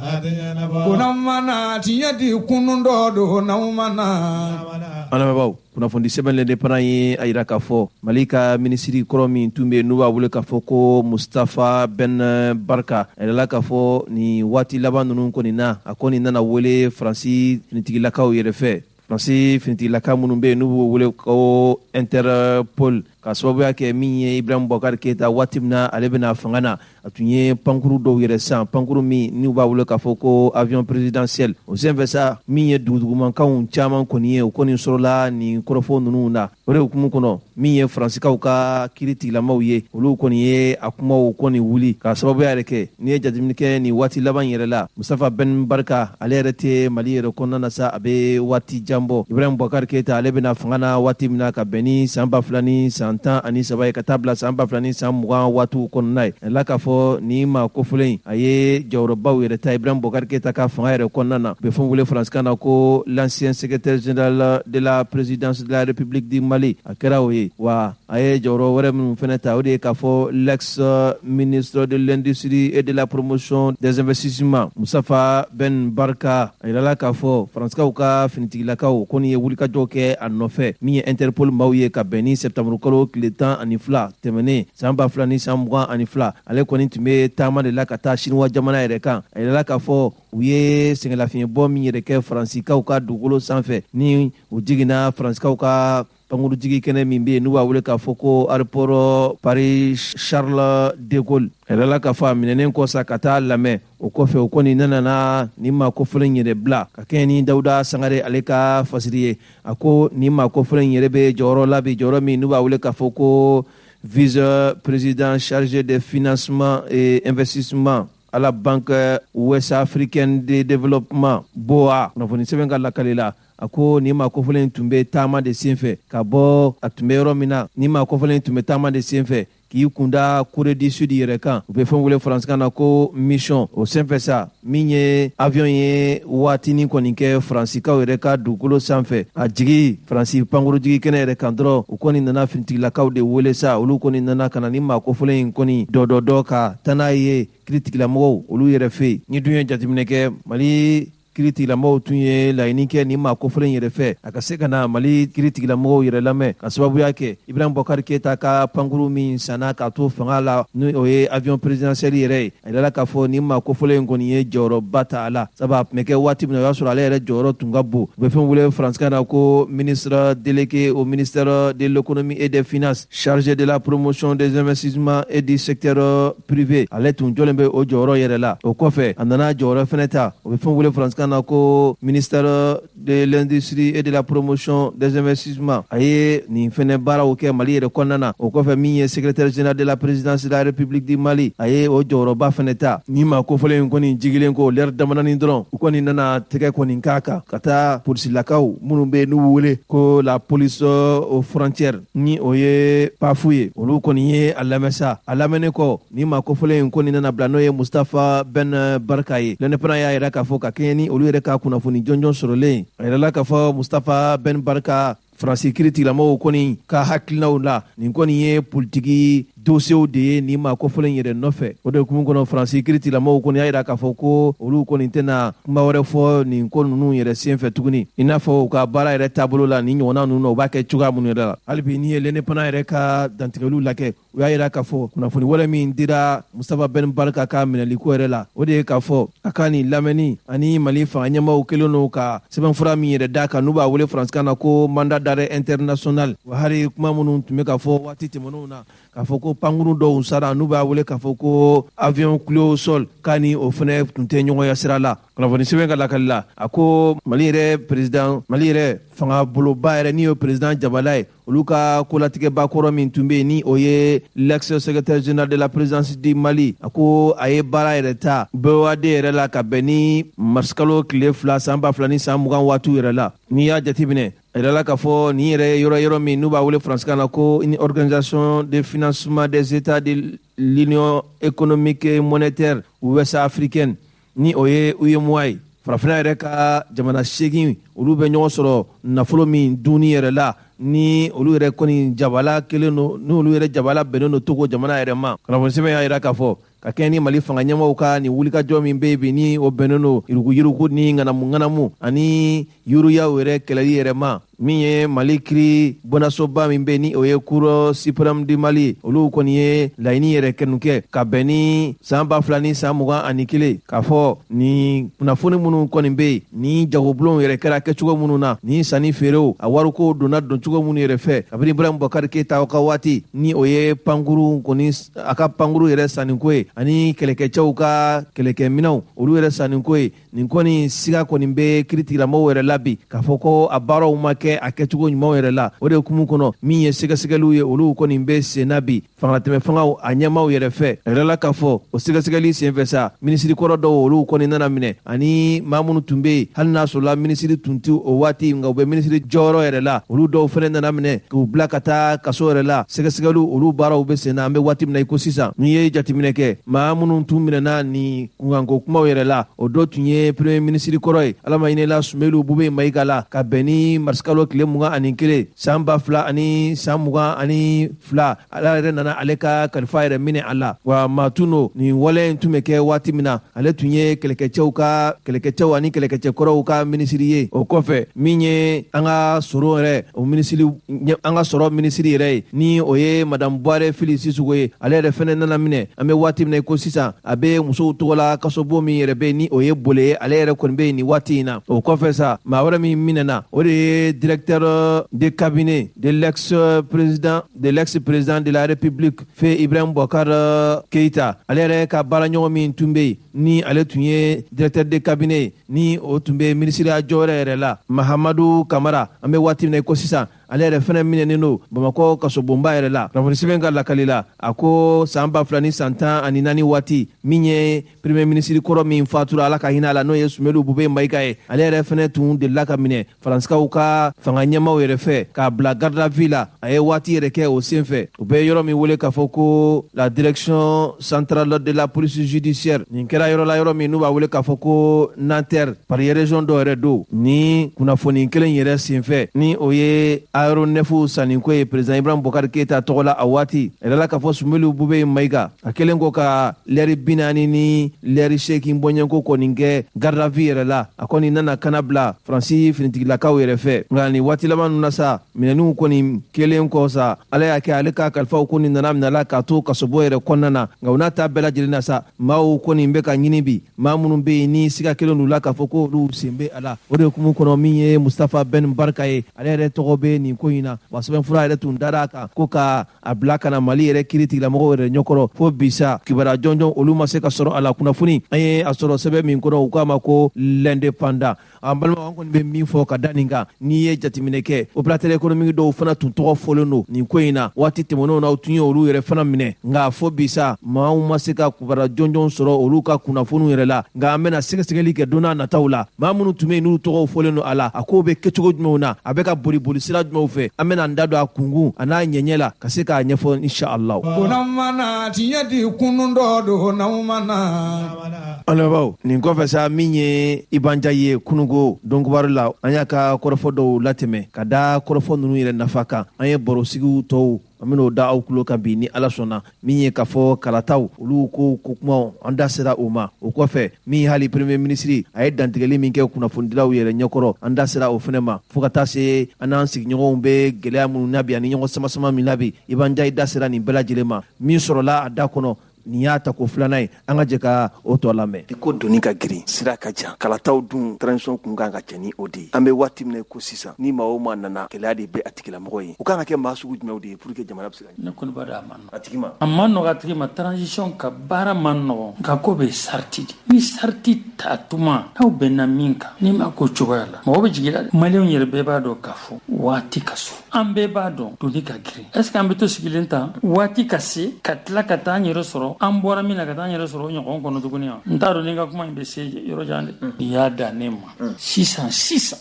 kunamana tiyadi kunundo do naumana anamabaw kunnafoni sɛbɛnlen de pana ye a jira k'a fɔ Mali ka minisiri kɔrɔ min tun bɛ n'u b'a wele k'a fɔ ko Mustafa Ben Barka a yɛrɛla k'a fɔ nin waati laban ninnu kɔni na a kɔni nana wele Faransi finitigilakaw yɛrɛ fɛ Faransi finitigilaka minnu bɛ yen n'u b'o wele ko Interpol ka sababuya kɛ min ye Ibrahim Boubacar Keita waati min na ale bɛna fanga na a tun ye pankuru dɔw yɛrɛ san pankuru min n'u b'a wele k'a fɔ ko avion présidentiel o senfɛ sa min ye dugudugumankanw caman kɔni ye o kɔni sɔrɔla nin kɔrɔfɔ ninnu na o de hukumu kɔnɔ min ye Faransikaw ka kiiritigilamaw ye olu kɔni ye a kumaw kɔni wuli ka sababuya yɛrɛ kɛ n'i ye jateminɛ kɛ nin waati laban yɛrɛ la Mustafa Ben Barka ale yɛrɛ tɛ Mali yɛrɛ kɔnɔna na sa a bɛ waati jan bɔ Ibrahim Boubacar Keita ale bɛna fanga na waati min na ka bɛn ni san 2013 ye ka taa bila san 2020 waatiw kɔnɔna ye ala k'a fɔ ni maa kofɔlen a ye jɔyɔrɔbaw yɛrɛ ta Ibrahim Boubacar Keita ka fanga yɛrɛ kɔnɔna na bɛ fɛn wele faransikan na ko l'ancien secrétaire général de la présidence de la République du Mali a kɛra o ye wa a ye jɔyɔrɔ wɛrɛ minnu fɛnɛ ta o de ye k'a fɔ l'ex ministre de l'industrie et de la promotion des investissements Mustafa Ben Barka a yirala k'a fɔ faransikaw ka finitigilakaw kɔni ye wulikajɔ kɛ a nɔfɛ min ye Interpol maaw ye ka bɛn ni septembre kalo tile 12 tɛmɛnen san 2022 ale kɔni tun bɛ taama de la ka taa Chinois jamana yɛrɛ kan a yirala k'a fɔ u ye sɛgɛnlafiɲɛbɔ min yɛrɛ kɛ faransikaw ka dugukolo sanfɛ ni u jiginna faransikaw ka pankuru-jigi kɛnɛ min bɛ yen n'u b'a wele k'a fɔ ko aéroport Paris Charles de Gaulle a yirala k'a fɔ a minɛnen kɔ sa ka taa lamɛn o kɔfɛ o kɔni nana ni maa kofɔlen yɛrɛ bila ka kɛɲɛ ni Dawuda Sangare ale ka fasiri ye a ko ni maa kofɔlen yɛrɛ bɛ jɔyɔrɔ la bi jɔyɔrɔ min n'u b'a wele k'a fɔ ko vice-président chargé des financements et investissements à la Banque ouest africaine de développement BOA kunnafoni sɛbɛn ka lakali la a ko ni maa kofɔlen tun bɛ taama de senfɛ ka bɔ a tun bɛ yɔrɔ min na ni maa kofɔlen tun bɛ taama de senfɛ k'i kunda Corée du Sud yɛrɛ kan u bɛ fɛn wele faransikan na ko mission o senfɛ sa min ye avion ye waatinin kɔni kɛ faransikaw yɛrɛ ka dugukolo sanfɛ a jigi faransi pankuru jigi kɛnɛ yɛrɛ kan dɔrɔn u kɔni nana finitigilakaw de wele sa olu kɔni nana ka na ni maa kofɔlen in kɔni dɔ ka taa n'a ye kiiritigilamɔgɔw olu yɛrɛ fɛ yen ni dun ye jateminɛ kɛ Mali kiiritigilamaw tun ye laɲini kɛ nin maa kofɔlen yɛrɛ fɛ a ka se ka na Mali kiiritigilamɔgɔw yɛrɛ lamɛn ka sababuya kɛ Ibrahim Boubacar Keita ka pankuru min sanna k'a to fanga la ni o ye avion présidentiel yɛrɛ ye a yirala k'a fɔ nin maa kofɔlen kɔni ye jɔyɔrɔba ta a la sabu a tun bɛ kɛ waati min na o y'a sɔrɔ ale yɛrɛ jɔyɔrɔ tun ka bon u bɛ fɛn wele faransikan na ko ministre délégué au ministère de l'économie et des finances chargé de la promotion des investissements et du secteur privé ale tun jɔlen bɛ o jɔyɔrɔ yɛrɛ la o kɔfɛ a nana jɔyɔrɔ fɛnɛ ta o bɛ fɛn wele faransikan na ko ministère de l'industrie et de la promotion des investissements a ye nin fɛnɛ baaraw kɛ Mali yɛrɛ kɔnɔna na o kɔfɛ min ye secrétaire général de la présidence de la République du Mali a ye o jɔyɔrɔba fɛnɛ ta ni maa kofɔlen kɔni jigilen ko l'heure damadɔnin dɔrɔn u kɔni nana tɛgɛ kɔni k'a kan ka taa polisilakaw minnu bɛ n'u wele ko la police aux frontières ni o ye pafu ye olu kɔni ye a lamɛn sa a lamɛnnen kɔ ni maa kofɔlen kɔni nana bila n'o ye Mustafa Ben Barka ye l'indépendant y'a yira k'a fɔ ka kɛɲɛ ni olu yɛrɛ ka kunnafoni jɔnjɔn sɔrɔlen a yirala k'a fɔ Mustafa Ben Barka Faransi kiiritigilamaw kɔni ka hakilinaw la nin kɔni ye politiki dossiers de ye nin maa kofɔlen yɛrɛ nɔfɛ o de hukumu kɔnɔ Faransi kiiritigilamaw kɔni y'a yira k'a fɔ ko olu kɔni tɛna kuma wɛrɛ fɔ nin ko ninnu yɛrɛ senfɛ tuguni i n'a fɔ u ka baara yɛrɛ taabolo la nin ɲɔgɔnna ninnu na u b'a kɛ cogoya minnu yɛrɛ la hali bi n'i ye l'indépendant yɛrɛ ka dantigɛliw lajɛ u y'a yira k'a fɔ kunnafoni wɛrɛ min dira Mustafa Ben Barka ka minɛliko yɛrɛ la o de ye k'a fɔ a ka nin lamɛnni ani Mali fanga ɲɛmaaw kɛlen don ka sɛbɛnfura min yɛrɛ d'a kan n'u b'a wele faransikan na ko mandat d'arrêt international wa hali kuma minnu tun bɛ ka fɔ waati tɛmɛnenw na k'a fɔ ko pankuru dɔw sara n'u b'a wele k'a fɔ ko avion cloué au sol k'a ni o fɛnɛ tun tɛ ɲɔgɔnya sira la kunnafoni sɛbɛn ka lakali la a ko Mali yɛrɛ fanga boloba yɛrɛ ni o président Jabala ye olu ka kolatigɛba kɔrɔ min tun bɛ yen ni o ye l'ex secrétaire général de la présidence du Mali a ko a ye baara yɛrɛ ta BOAD yɛrɛ la ka bɛn ni marisikalo tile 2 san 2020 waatiw yɛrɛ la n'i y'a jateminɛ a yirala k'a fɔ nin yɛrɛ yɔrɔ min n'u b'a wele faransikan na ko une organisation de financement des états de l'union économique et monétaire ouest africaine ni o ye UEMOA ye farafinna yɛrɛ ka jamana 8 olu bɛ ɲɔgɔn sɔrɔ nafolo min dunni yɛrɛ la ni olu yɛrɛ kɔni jabala kelen don n'olu yɛrɛ jabala bɛnnen don Togo jamana yɛrɛ ma kunnafoni sɛbɛn y'a yira k'a fɔ ka kɛɲɛ ni Mali fanga ɲɛmaaw ka nin wulikajɔ min bɛ yen bi ni o bɛnnen don yurugu-yurugu ni ŋanamu ani yuruyaw yɛrɛ kɛlɛli yɛrɛ ma min ye Mali kiiri bɔnasoba min bɛ ni o ye Cour suprême du Mali olu kɔni ye laɲini yɛrɛ kɛnu kɛ ka bɛn ni san 2021 k'a fɔ nin kunnafoni minnu kɔni bɛ yen ni jagobulon yɛrɛ kɛra kɛcogo minnu na ni sanni feerew a wariko donna don cogo minnu yɛrɛ fɛ kabini Ibrahim Boubacar Keita ka waati ni o ye pankuru kɔni a ka pankuru yɛrɛ sanniko ye ani kɛlɛkɛcɛw ka kɛlɛkɛminɛw olu yɛrɛ sanniko ye nin kɔni siga kɔni bɛ kiiritigilamaw yɛrɛ la bi k'a fɔ ko a baaraw ma kɛ a kɛcogo ɲumanw yɛrɛ la o de hukumu kɔnɔ min ye sɛgɛsɛgɛliw ye olu kɔni bɛ senna bi fangatɛmɛfangaw a ɲɛmaaw yɛrɛ fɛ a yirala k'a fɔ o sɛgɛsɛgɛli senfɛ sa minisiri kɔrɔ dɔw olu kɔni nana minɛ ani maa minnu tun bɛ yen hali n'a sɔrɔla minisiri tun tɛ o waati nka u bɛ minisiri jɔyɔrɔ yɛrɛ la olu dɔw fɛnɛ nana minɛ k'u bila ka taa kaso yɛrɛ la sɛgɛsɛgɛliw olu baaraw bɛ senna an bɛ waati min na i ko sisan n'i ye jateminɛ kɛ maa minnu tun minɛna nin kunkanko kumaw yɛrɛ la o dɔ tun ye premier minisiri kɔrɔ ye ala ma ɲinɛla Sumelu Bube Mayiga la ka bɛn ni marisikalo tile 21 san 2022 ala yɛrɛ nana ale ka kalifa yɛrɛ minɛ a la wa maa tun don nin wale in tun bɛ kɛ waati min na ale tun ye kɛlɛkɛcɛw ani kɛlɛkɛcɛkɔrɔw ka minisiri ye o kɔfɛ min ye an ka sɔrɔ minisiri yɛrɛ ye ni o ye madame Buare Fili Sissoco ye ale yɛrɛ fɛnɛ nana minɛ an bɛ waati min na i ko sisan a bɛ musow tɔgɔ la kasobo min yɛrɛ bɛ ni o ye Bole ye ale yɛrɛ kɔni bɛ nin waati in na o kɔfɛ sa maa wɛrɛ min minɛna o de ye directeur de cabinet de l'ex-président de la République fɛ Ibrahim Boubacar Keita ale yɛrɛ ka baaraɲɔgɔn min tun bɛ yen ni ale tun ye directeur de cabinet ni o tun bɛ minisiriya jɔyɔrɔ yɛrɛ la Mahamadu Kamara an bɛ waati min na i ko sisan ale yɛrɛ fɛnɛ minɛnen don Bamakɔ kasobonba yɛrɛ la kunnafoni sɛbɛn ka lakali la a ko san 2014 waati min ye premier ministre kɔrɔ min fatura ala ka hinɛ a la n'o ye Sumelu Bube Mayiga ye ale yɛrɛ fɛnɛ tun delila ka minɛ faransiskaw ka fanga ɲɛmaaw yɛrɛ fɛ k'a bila garde à vue la a ye waati yɛrɛ kɛ o senfɛ u bɛ yɔrɔ min wele k'a fɔ ko la direction centrale de la police judiciaire nin kɛra yɔrɔ la yɔrɔ min n'u b'a wele k'a fɔ ko Nanterre par région dɔ yɛrɛ don ni kunnafoni kelen yɛrɛ senfɛ ni o ye aéronef sanni ko ye président Ibrahim Boubacar Keita tɔgɔ la a waati a yɛrɛla k'a fɔ Sunbeli Bube Mayiga a kɛlen ko ka lɛri 40 ni lɛri 8 bɔɲɛko kɔni kɛ garde à vue yɛrɛ la a kɔni nana kana bila Faransi finitigilakaw yɛrɛ fɛ nka ni waati laban ninnu na sa minɛniw kɔni kelen kɔ sa ala y'a kɛ ale ka kalifaw kɔni nana minɛla k'a to kasobɔ yɛrɛ kɔnɔna na nka u n'a ta bɛɛ lajɛlen na sa maaw kɔni bɛ ka ɲini bi maa minnu bɛ yen ni siga kelen n'u la k'a fɔ ko olu sen bɛ a la o de hukumu kɔnɔ min ye Mustafa Ben Barka ye ale yɛrɛ tɔgɔ bɛ nin ko in na wa sɛbɛnfura yɛrɛ tun dara a kan ko ka a bila ka na Mali yɛrɛ kiiri tigilamɔgɔw yɛrɛ ɲɛkɔrɔ fo bisa kibaruya jɔnjɔn olu ma se ka sɔrɔ a la kunnafoni an ye a sɔrɔ sɛbɛn min kɔnɔ u k'a ma ko l'indépendant an balima an kɔni bɛ min fɔ ka da nin kan n'i ye jateminɛ kɛ opérateur économique dɔw fana tun tɔgɔ fɔlen don nin ko in na waati tɛmɛnenw na u tun ye olu yɛrɛ fana minɛ nka fo bisa maaw ma se ka kibaruya jɔnjɔn sɔrɔ olu ka kunnafoniw yɛrɛ la nka an bɛna sɛgɛsɛgɛli kɛ don n'a nataw la maa minnu tun bɛ yen n'olu tɔgɔw fɔlen don a la a kow bɛ kɛcogo jumɛnw na a bɛ ka boli sira jumɛnw fɛ an bɛna an da don a kunkun a n'a ɲɛɲɛ la ka se k'a ɲɛfɔ inshallah. Bonamana tiɲɛ di kunun dɔ don n'aw mana. Alabaaw nin kɔfɛ sa min ye Ibanja ye kunungo donkibaru la an y'a ka kɔrɔfɔ dɔw latɛmɛ ka da kɔrɔfɔ ninnu yɛrɛ nafa kan an ye barosigiw tɔw an ben'o da aw tulo kan bi ni ala sɔnna min ye k'a fɔ kalataw olu ko kumaw an da sera o ma o kɔfɛ min hali premier ministre a ye dantigɛli min kɛ kunnafonidilaw yɛrɛ ɲɛkɔrɔ an da sera o fɛnɛ ma fo ka taa se an n'an sigiɲɔgɔnw bɛ gɛlɛya minnu na bi ani ɲɔgɔn samasama min na bi Ibanja da sera nin bɛɛ lajɛlen ma min sɔrɔla a da kɔnɔ nin y'a ta ko filanan ye an ka jɛ ka o tɔ lamɛn. I ko doni ka girin sira ka jan kalataw dun transition kun kan ka kɛ ni o de ye an bɛ waati min ko sisan ni maa o maa nana gɛlɛya de bɛ a tigilamɔgɔ ye o kan ka kɛ maa sugu jumɛnw de ye pour que jamana bɛ se ka ɲɛ. Ne kɔni b'a dɔn a ma nɔgɔn a tigi ma a tigi ma transition ka baara ma nɔgɔn nka ko bɛ sarti de ni sarti ta tuma n'aw bɛnna min kan n'i ma ko cogoya la mɔgɔ bɛ jigin la maliyɛnw yɛrɛ bɛɛ b'a dɔn k'a fɔ waati ka so an bɛɛ b'a dɔn doni ka girin est ce que an bɛ to sigilen ta waati ka se ka tila ka taa an yɛrɛ sɔrɔ an bɔra min na ka taa an yɛrɛ sɔrɔ ɲɔgɔn kɔnɔ tuguni wa n t'a dɔn ni n ka kuma in bɛ se yɔrɔ jan de i y'a dan ne ma sisan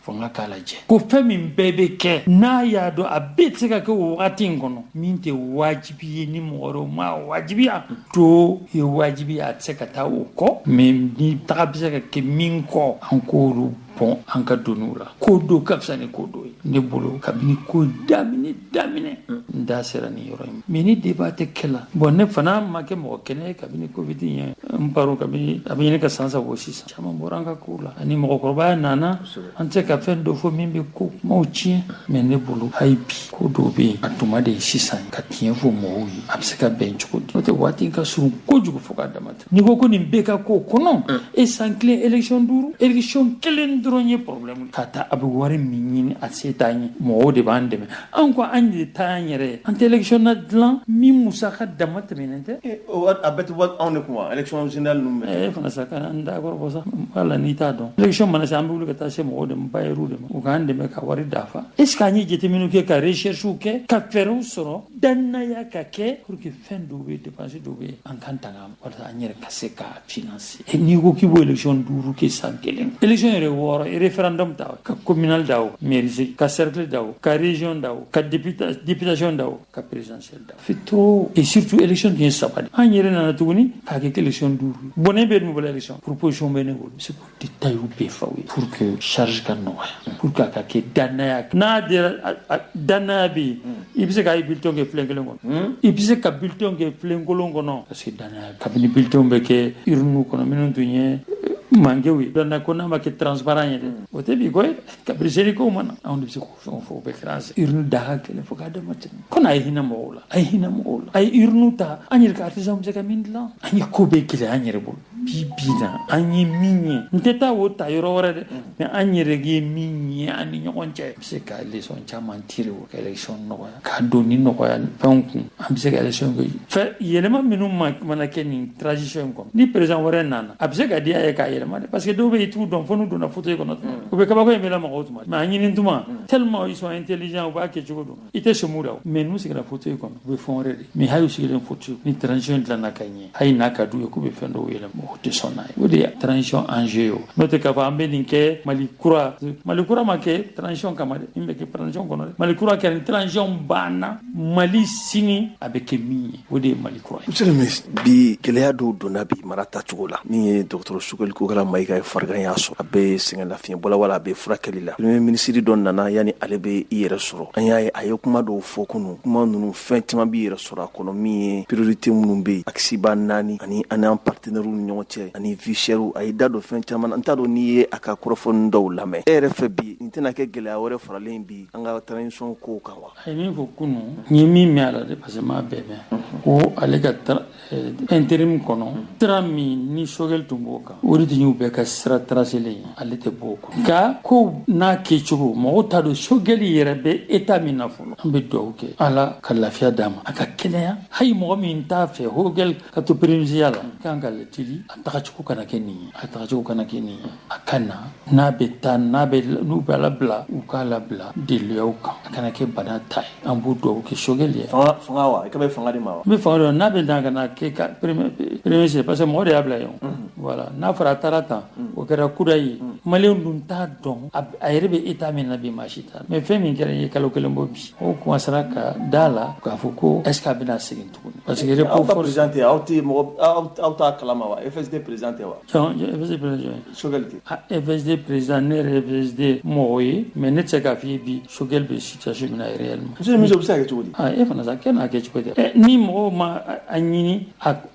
fo n ka k'a lajɛ ko fɛn min bɛɛ bɛ kɛ n'a y'a dɔn a bɛɛ tɛ se ka kɛ o wagati in kɔnɔ min tɛ wajibi ye ni mɔgɔ wɛrɛw ma wajibiya to ye wajibiya a tɛ se ka taa o kɔ mɛ ni taga bɛ se ka kɛ min kɔ an k'olu bɔn an ka doniw la ko do ka fisa ni ko do ye ne bolo kabini ko daminɛ n da sera nin yɔrɔ in mɛ ni débat tɛ kɛ la bon ne fana ma kɛ mɔgɔ kɛnɛ ye kabini covid ye n paro kabini a bɛ ɲini ka san saba sisan caman bɔra an ka kow la ani mɔgɔkɔrɔbaya nana an tɛ se ka fɛn dɔ fɔ min bɛ ko kumaw tiɲɛ mɛ ne bolo hali bi ko dɔw bɛ yen a tuma de ye sisan ka tiɲɛ fɔ mɔgɔw ye a bɛ se ka bɛn cogo di n'o tɛ waati ka surun kojugu fo k'a dama tɛmɛ n'i ko nin bɛɛ ka k'o kɔnɔ e san kelen élection 5 élection 1 dɔrɔn ye problème ka taa a bɛ wari min ɲini a se t'an ye mɔgɔw de b'an dɛmɛ an ko an de taa an yɛrɛ ye an tɛ élection na dilan min musaka dama tɛmɛnen tɛ a bɛ tɛ bɔ anw de kun wa élection générale ninnu bɛ fana sa ka n da kɔrɔ fɔ sa wala n'i t'a dɔn élection mana se an bɛ wuli ka taa se mɔgɔw de ma bayeru de ma u k'an dɛmɛ ka wari dafa est ce que an ye jateminɛw kɛ ka recherchew kɛ ka fɛɛrɛw sɔrɔ dannaya ka kɛ pour que fɛn dɔw bɛ dépense dɔw bɛ an k'an tanga walasa an yɛrɛ ka se ka financer n'i ko k'i b'o élection 5 kɛ san 1 élection yɛrɛ 6 référendum da o ka communal da o mairie ka cercle da o ka région da o ka députation da o ka présidentielle da o fait trop et surtout élection tun ye 3 de an yɛrɛ nana tuguni k'a kɛ élection 5 bon ne bɛ min bolo élection proposition bɛ ne bolo c'est pour détail bɛɛ faw ye pour que charge ka nɔgɔya pour que a ka kɛ dannaya n'a dira dannaya bɛ yen i bɛ se k'a ye bulletin kɛ filen kelen kɔnɔ i bɛ se ka bulletin kɛ filen kolon kɔnɔ parce que dannaya kabini bulletin bɛ kɛ urne kɔnɔ minnu tun ye manquew ye dɔnna ko n'a ma kɛ transparent ye dɛ o tɛ bi ko ye kabini seli kow ma na anw de bɛ se k'o fɛnw fɔ o bɛɛ kɛra an se urne da ka gɛlɛn fo k'a dama tɛmɛ ko n'a ye hinɛ mɔgɔw la a ye hinɛ mɔgɔw la a ye urne ta an yɛrɛ ka artisan bɛ se ka min dilan an ye ko bɛɛ gɛlɛya an yɛrɛ bolo bi na an ye min ye n tɛ taa o ta yɔrɔ wɛrɛ dɛ mɛ an yɛrɛ ye min ye an ni ɲɔgɔn cɛ bɛ se ka leçon caman tire o ka élection nɔgɔya k'a donni nɔgɔya fɛnw kun an bɛ se ka élection kɛ fɛ yɛlɛma minnu mana kɛ nin transition in kɔnɔ ni président wɛrɛ nana a bɛ se ka di a ye k'a yɛlɛma dɛ parce que dɔw bɛ yen i t'u dɔn fo n'u donna fauteuil kɔnɔ u bɛ kabako in bɛ la mɔgɔw tuma mɛ a ɲini tuma tellement ils sont intelligents u b'a kɛ cogo dɔn i tɛ sɔmi u la mɛ n'u sigira fauteuil kɔnɔ u bɛ fɛn wɛrɛ de mɛ hali u sigilen fauteuil ni transition dilanna ka ɲɛ hali n'a ka d'u ye k'u bɛ fɛn dɔw yɛlɛma o tɛ sɔn n'a ye o de ye transition enjeu ye o n'o tɛ k'a fɔ an bɛ nin kɛ Mali kura ma kɛ transition kama dɛ min bɛ kɛ transition kɔnɔ dɛ Mali kura kɛra ni transition banna Mali sini a bɛ kɛ min ye o de ye Mali kura ye. Monsieur le ministre bi gɛlɛya dɔw donna bi mara tacogo la min ye docteur Sukali Kokala Mayiga ye farigan y'a sɔrɔ a bɛ sɛgɛn lafiɲɛ bɔla wala a bɛ furakɛli la premier ministre dɔ nana yani ale bɛ i yɛrɛ sɔrɔ an y'a ye a ye kuma dɔw fɔ kunu kuma ninnu fɛn caman b'i yɛrɛ sɔrɔ a kɔnɔ min ye priorité minnu bɛ yen accident 4 ani an n'an partenaires ni ɲɔgɔn cɛ ani vie chère a ye da don fɛn caman n t'a dɔn n'i ye a ka kɔrɔfɔni dɔw lamɛn e yɛrɛ fɛ bi nin tɛna kɛ gɛlɛya wɛrɛ faralen bi an ka transition ko kan wa. a ye min fɔ kunu n ye min mɛn a la de parce que maa bɛɛ mɛn ko ale ka intérim kɔnɔ sira min ni Choguel tun b'o kan o de tun y'u bɛɛ ka sira tracelen ye ale tɛ b'o kɔnɔ nka ko n'a kɛcogo mɔgɔw t'a dɔn Choguel yɛrɛ bɛ état min na fɔlɔ an bɛ dugawu kɛ ala ka lafiya d'a ma a ka kɛnɛya hali mɔgɔ min t'a fɛ Choguel ka to présidentiya la kan ka latili a tagacogo kana kɛ nin ye a tagacogo kana kɛ nin ye a ka na n'a bɛ taa n'u bɛ labila u k'a labila deliyaw kan a kana kɛ bana ta ye an b'u dugawu kɛ Choguel ye fanga wa i ka bɛ fanga de ma wa. n bɛ fanga de ma n'a bɛ dan ka na kɛ ka premier parce que mɔgɔ de y'a bila yen voilà n'a fɔra a taara tan o kɛra kuda ye maliyɛnw dun t'a dɔn a yɛrɛ bɛ état min na bi maa si t'a mais fɛn min kɛra ye kalo kelen bɔ bi o commencera ka da la k'a fɔ ko est ce que a bɛna segin tuguni parce que aw ka président tɛ aw tɛ mɔgɔ aw t'a kalama wa FSD président tɛ wa. FSD président Choguel tɛ. FSD président ne yɛrɛ ye FSD mɔgɔ ye mais ne tɛ se k'a f'i ye bi Choguel bɛ situation min na réellement. monsieur le ministre bɛ se ka kɛ cogo di. e fana sa kɛ n'a kɛ cogo di ni mɔgɔw ma a ɲini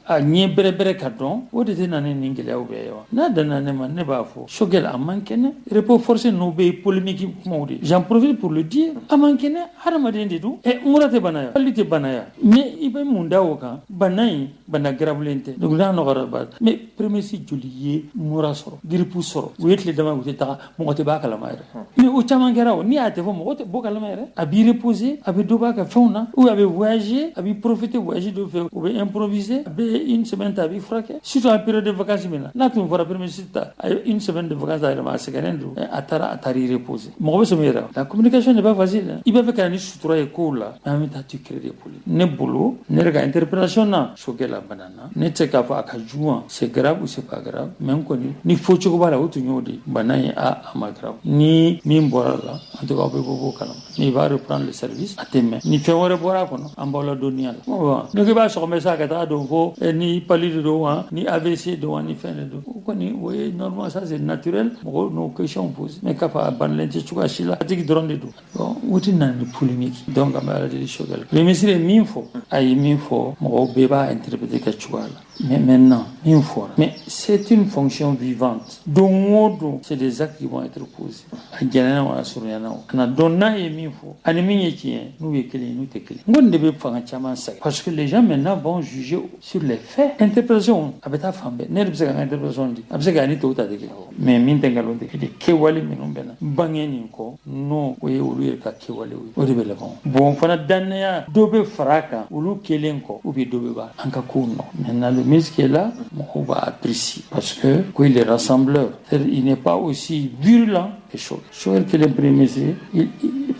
a ɲɛ bɛrɛbɛrɛ ka dɔn o de tɛ na ni nin gɛlɛyaw bɛɛ ye wa n'a danna ne ma ne b'a fɔ Choguel a man kɛnɛ repos forcé n'o bɛ ye polémique kumaw de j'en profite pour le dire a man kɛnɛ hadamaden de don mura tɛ bana ya hali tɛ bana ya mais i bɛ mun da o kan bana in bana garabulen tɛ donc n'a nɔgɔra ba mais prémisse joli ye mura sɔrɔ grippe sɔrɔ u ye tile dama u tɛ taga mɔgɔ tɛ b'a kalama yɛrɛ mais o caman kɛra o ni y'a tɛ fɔ mɔgɔ tɛ bɔ kalama yɛrɛ a b'i reposer a bɛ dɔ b'a ka fɛnw na ou a bɛ voyager a b'i profiter voyager dɔ fɛ u bɛ improviser a bɛ une semaine ta a b'i furakɛ surtout en période de vacances min na n'a tun fɔra premier ministre ta a ye une semaine de vacances a yɛrɛ ma a sɛgɛnnen don a taara i reposer mɔgɔ bɛ sɔn min yɛrɛ la communication n'est pas facile i b'a fɛ ka ni sutura ye kow la mais en même temps tu crées des problèmes ne bolo ne yɛrɛ ka interpellation na Choguel la bana na ne tɛ k'a fɔ a ka jugu c'est grave ou c'est pas grave mais n kɔni ni fɔ cogo b'a la o tun y'o de bana ye a ma grave ni min bɔra la en tout cas aw bɛ bɔ kalama mais il va reprendre le service a tɛ mɛn ni fɛn wɛrɛ bɔra a kɔnɔ an b'aw ladɔnniya la ne ko i b'a sɔgɔmɛ sa ka taa dɔn ko ni pali de don wa ni AVC don wa ni fɛn de don o kɔni o ye normal ça c'est naturel mɔgɔw n'o question pose mais k'a fɔ a banilen tɛ cogoya si la a tigi dɔrɔn de don bon o tɛ na ni polémique donc an bɛ ala deli Choguel le ministre ye min fɔ a ye min fɔ mɔgɔw bɛɛ b'a interpréter kɛ cogoya la mais maintenant min fɔra mais c'est une fonction vivante don o don c'est des actes qui vont être posés a jɛnɛna o a surunyana o kana dɔn n'a ye min fɔ ani min ye tiɲɛ n'u ye kelen n'u tɛ kelen n kɔni de bɛ fanga caman sɛgɛn parce que les gens maintenant vont juger sur les faits interprétation a bɛ taa fan bɛɛ ne yɛrɛ bɛ se ka n ka interprétation di a bɛ se ka ni tɔw ta tɛ kelen mais min tɛ nkalon tɛ kelen kɛwale minnu bɛ na bange nin kɔ non o ye olu yɛrɛ ka kɛwale ye o de bɛ laban bon fana dannaya dɔ bɛ fara a kan olu kelen kɔ ou bien dɔ bɛ b'a an ka kow nɔ maintenant le ministre qui est là mɔgɔw b'a apprécier parce que il est rassembleur il n'est pas aussi virulent que Choguel. Choguel qui est le premier ministre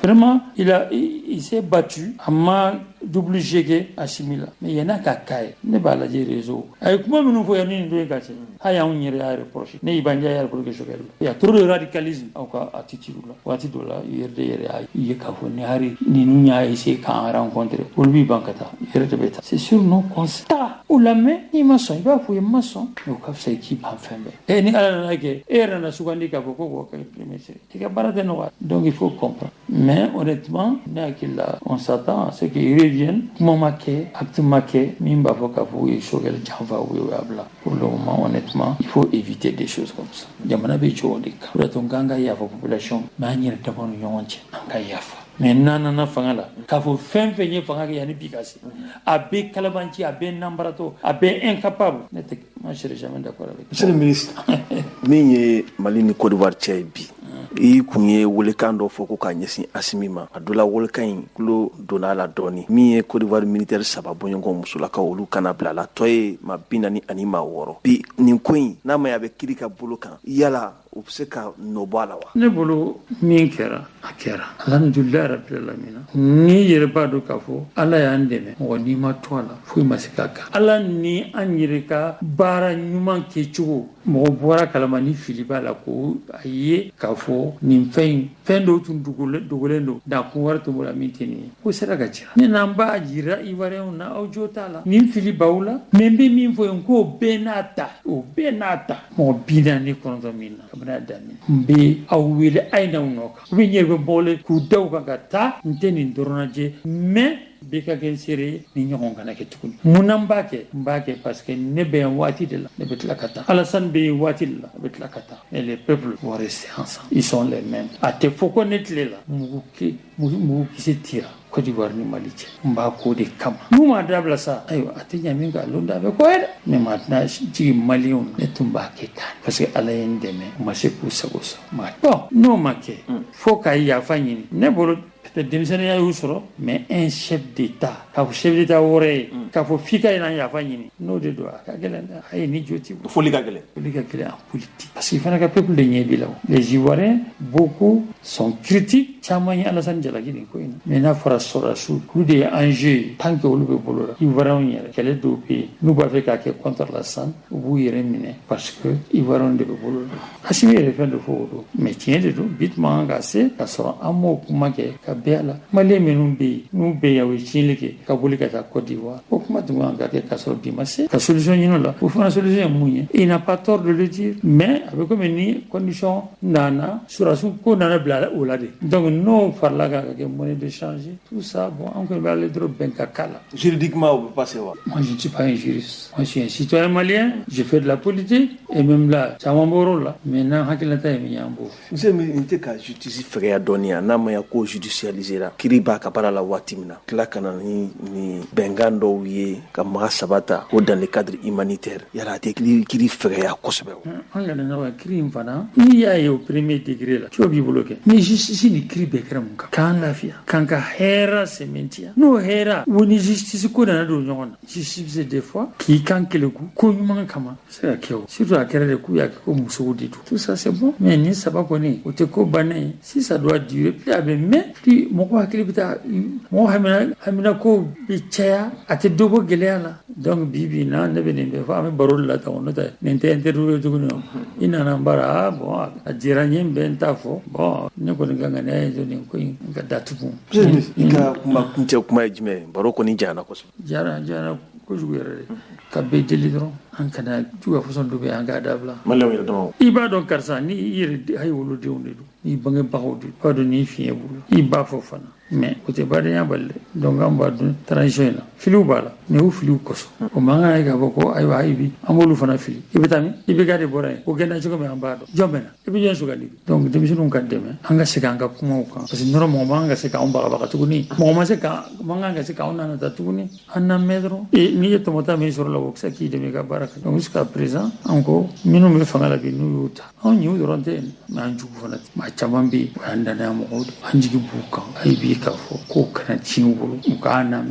vraiment il s'est battu à ma double jege assimila mais il y en a qu'à caille ne b'a lajɛ réseau ay kuma minnu fɔ yan ni nin don ye ka cɛ hali anw yɛrɛ y'a reproché ne Ibanja y'a reproché Choguel il y a trop de radicalisme aw ka attitude la waati dɔ la i yɛrɛ de yɛrɛ y'a ye k'a fɔ ni hari ninnu y'a essayer k'an rencontrer olu b'i ban ka taa i yɛrɛ de bɛ taa c'est sur nos constats o lamɛn n'i ma sɔn i b'a fɔ i ma sɔn mais o ka fisa i k'i ban fɛn bɛɛ ni ala nana kɛ e yɛrɛ nana sugandi k'a fɔ ko k'o kɛ premier ministre i ka baara tɛ nɔgɔya donc il faut comprendre mais honnêtement ne hakili la on s'attend à ce qu'il revienne kuma ma kɛ acte ma kɛ min b'a fɔ k'a fɔ u ye Choguel janfa u ye bila pour le moment honnêtement il faut éviter des choses comme ça jamana bɛ cogo de kan o de to k'an ka yafa population mais an yɛrɛ dama ni ɲɔgɔn cɛ an ka yafa mais n'an nana fanga la k'a fɔ fɛn fɛn ye fanga kɛ yanni bi ka se a bɛ kalabanci a bɛ nanbaratɔ a bɛ incapable ne tɛ moi je serai jamais d'accord avec monsieur le ministre min ye Mali ni Côte d'Ivoire cɛ ye bi i kun ye welekan dɔ fɔ ko k'a ɲɛsin Assimi ma a dɔ la welekan in tulo donna a la dɔɔni min ye Côte d'Ivoire militaire 3 bɔɲɔgɔn musolakaw olu kana bila la tɔ ye maa 40 ani maa 6 bi nin ko in n'a ma ye a bɛ kiri ka bolo kan yala u bɛ se ka nɔ bɔ a la wa. ne bolo min kɛra a kɛra alhamdulilayi rabbil alamina ni yɛrɛ b'a dɔn k'a fɔ ala y'an dɛmɛ mɔgɔ n'i ma to a la foyi ma se k'a kan ala ni an yɛrɛ ka baara ɲuman kɛcogo mɔgɔ bɔra kalama ni fili b'a la ko a ye k'a fɔ nin fɛn dɔw tun dogolen don dakun wɛrɛ tun b'o la min tɛ nin ye ko sera ka jira ne n'an b'a jira ivoiriyɛnw na aw jo t'a la nin fili b'aw la mais n bɛ min fɔ yen k'o bɛɛ n'a ta o bɛɛ n'a ta mɔgɔ 49 min na bena damin mbe awile ayna unoka ube nyerbe bole ku daw ka ta nteni ndoronaje mais be ka gen sere ni ñoxon kana ke tukun munam mbake parce que ne be wati de la ne bet la kata alasan be wati la bet la kata et les peuples vont rester ensemble ils sont les mêmes a te foko netle la mu ki se tira Côte d'Ivoire ni Mali mba ko de kama numa dabla sa ayo atenya minga londa be ko ede mais maintenant ci Mali on ne tumba ke tan parce que ala yendeme ma se poussa gosa ma bon no make faut ka ya fanyi ne bolo démissionnaire ya usoro mais un chef d'état ka chef d'état wore ka fo fika ina ya fanyini no de doa ka gelen ay ni joti fo liga gelen en politique parce qu'il fana ka peuple de Nyebila les Ivoiriens beaucoup sont critiques chamani Alassane Dialagi ni ko ina mais na fara sora su coup de enjeu tant que olu be bolora Ivoiriens yere kele do pe nous ba fe ka ke contre la san bu yere mine parce que Ivoiriens de bolora asimi yere fe de fo do mais tien de do bit manga se ka sora amo kuma ke ka bela mali menum be nu be ya we chinlike ka boli ka ta Côte d'Ivoire o kuma tunga ga ke ka soro dimase ka solution yino la o fana solution munye il n'a pas tort de le dire mais avec comme ni condition nana surasu ko nana bla o la de donc non parla ga ke monnaie de changer tout ça bon encore va le drop ben kakala juridiquement on peut passer wa moi je ne suis pas un juriste moi je suis un citoyen malien je fais de la politique et même là ça m'emboro là maintenant hakilata e nyambo monsieur mi ka justice frère donia na ma ya ko judicialisera kiriba ka para la watimna kila kana ni bengando wiye ka ma sabata ko dans le cadre humanitaire yara te kiri frère kosbe on la na kiri mfana ni ya yo premier degré là tu bi bloqué mais justice ni kiri be kram ka kan lafia kan ka hera sementia no hera woni justice ko na do nyona justice des fois qui kan kele ko nyuma kama c'est que surtout à kere ku ya ko musudi tout ça c'est bon mais ni ça pas connaît o te ko bané si ça doit durer puis avec mais puis moko hakili bita mo hamina ko bichaya ate dogo gelala donc bibi na ne bene be fa me barol la ta onota nente interview tukuno ina nambara bon ajira nyembe ntafo bon ne ko nganga ne zo ni ko ngada tupu ika kuma jime baroko ni jana ko jara ko jugere ka be delidro an kana juga façon dobe an ga dabla malaw yira dama iba don karsa ni yiri hay wolo de onde ni bange baxodi pas de ni fié bulu iba fofana mais côté badanya balle donc am badu transition la filu bala mais u filu koso o manga ga boko ay wa ibi amolu fana fili ibitami ibi ga de boray o genda ci ko me ambado jombena ibi jen suga libi donc de bisu ka deme anga sikanga kuma ko parce que noro mo manga sika on baga baga tuguni mo ma sika manga ga sika on na ta tuguni anna medro e ni to mota me sur la boxa ki de me ga baraka donc jusqu'à présent encore minu me fanga bi nu yuta on yu doronte ma njugu fana ma chamambi anda na mo anjigi buka ay bi ka fo ko kana chinwulu kana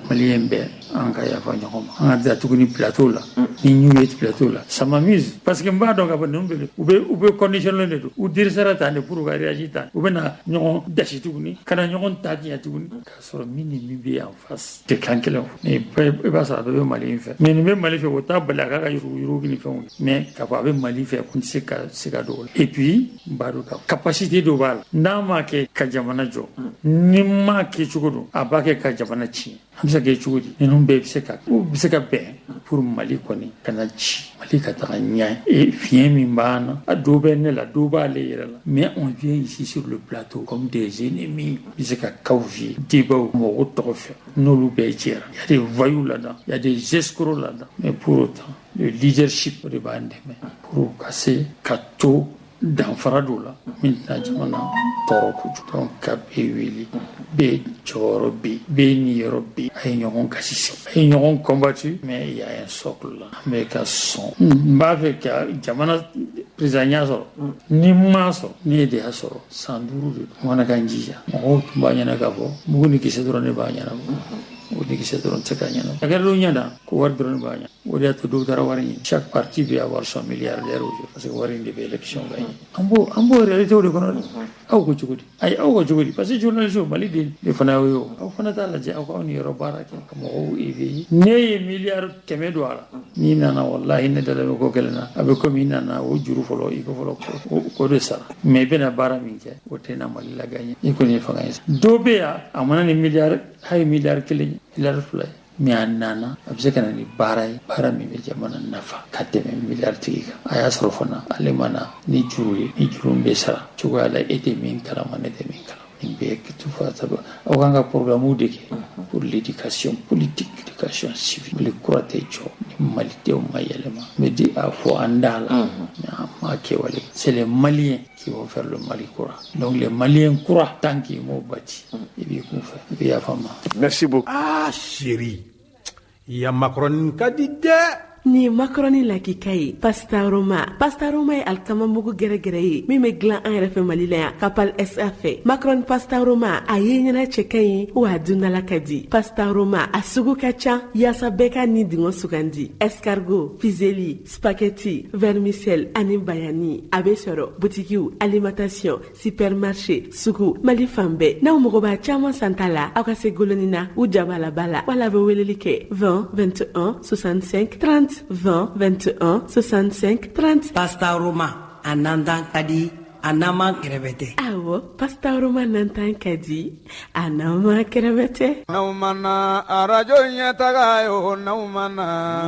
maliembe anga ya fa nyoma anga tukuni plateau la ni nyuet plateau la ça m'amuse parce que mba donc abon numbe ube condition le do ou dire ça tane pour ga réagir ube na nyon dashi tukuni kana nyon tati ya tukuni ka so mini bi en face de kankelo mais pas ça be mali fait mais ni même mali fait wota balaga ga yuru ni fait mais ka ba be mali fait kun se ka do et puis mbaro ka capacité do bal na ma ke ka jamana jo ni ma ke chugodo abake ka jamana chi hamsa ke chugodi non be biseka be pour mali koni kana chi mali ka ta nya et fien mi bana adobe ne la doba le yera mais on vient ici sur le plateau comme des ennemis biseka kauvi dibo mo otofe no lu be jera il y a des voyous là-dedans il y a des escrocs là-dedans mais pour autant le leadership de bande pour casser kato dans Faradoula, maintenant jamana torokuju donc kabewili be chorobi be nirobi ay ñon kasisi ay ñon combattu mais il y a un socle là mais ka son ba avec jamana prisonnier so ni maso ni de asoro sanduru wana kanjija mo banyana gabo muguni kisedorone banyana o de kisedorone tsakanyana agaro nyanda ko wardron banya o de to do dara wari chaque parti peut avoir son milliardaire parce que wari de élection gagne ambo réalité o de kono aw ko jogodi ay aw ko jogodi parce que journaliste mali de fana yo aw fana ta la je aw ko ni robara ke ko o evi ne milliard keme do ala ni nana wallahi ne dala ko kelena abe ko mi nana o juru folo iko folo ko de sara mais bena bara min ke o tena mali la gagne iko ni fanga do be ya amana ni milliard hay milliard kele milliard fulay mi annana abse kana ni bara mi be jamana nafa kateme miliardiga aya sorofana alemana ni juru be sara chuga la ete min kala manete min kala imbe tout fa ça oganga programme deke pour l'éducation politique éducation civile le courage malite o mayelema me di a fo andala ma kewale c'est les Maliens qui vont faire le Mali courant donc les Maliens courant tant qu'ils m'ont bâti et bien qu'on fait bien fama merci beaucoup. Ah chérie il y a Macron kadide ni macaroni la kikayi pastaroma ye alkama mugu gere ye min be gilan an yɛrɛ fɛ Mali la yan kapal SA fɛ macaroni pastaroma a ye ɲɛna cɛ ka ɲi wa a dundala ka di pastaroma a sugu ka ca yaasa bɛɛ ka ni dingɔ sugandi escargot fizeli spaghetti vermicelle ani bayani a be sɔrɔ butikiw alimentation supermarché sugu Mali fan bɛɛ n'aw mago b'a caman santa la aw ka se goloni na u jabala bala wala a bɛ weleli kɛ 20 21 65 30 20 21 65 30 Pasta Roma anandan kadi anama kerebete awo Pasta Roma nantan kadi anama kerebete naumana arajo nyataga yo naumana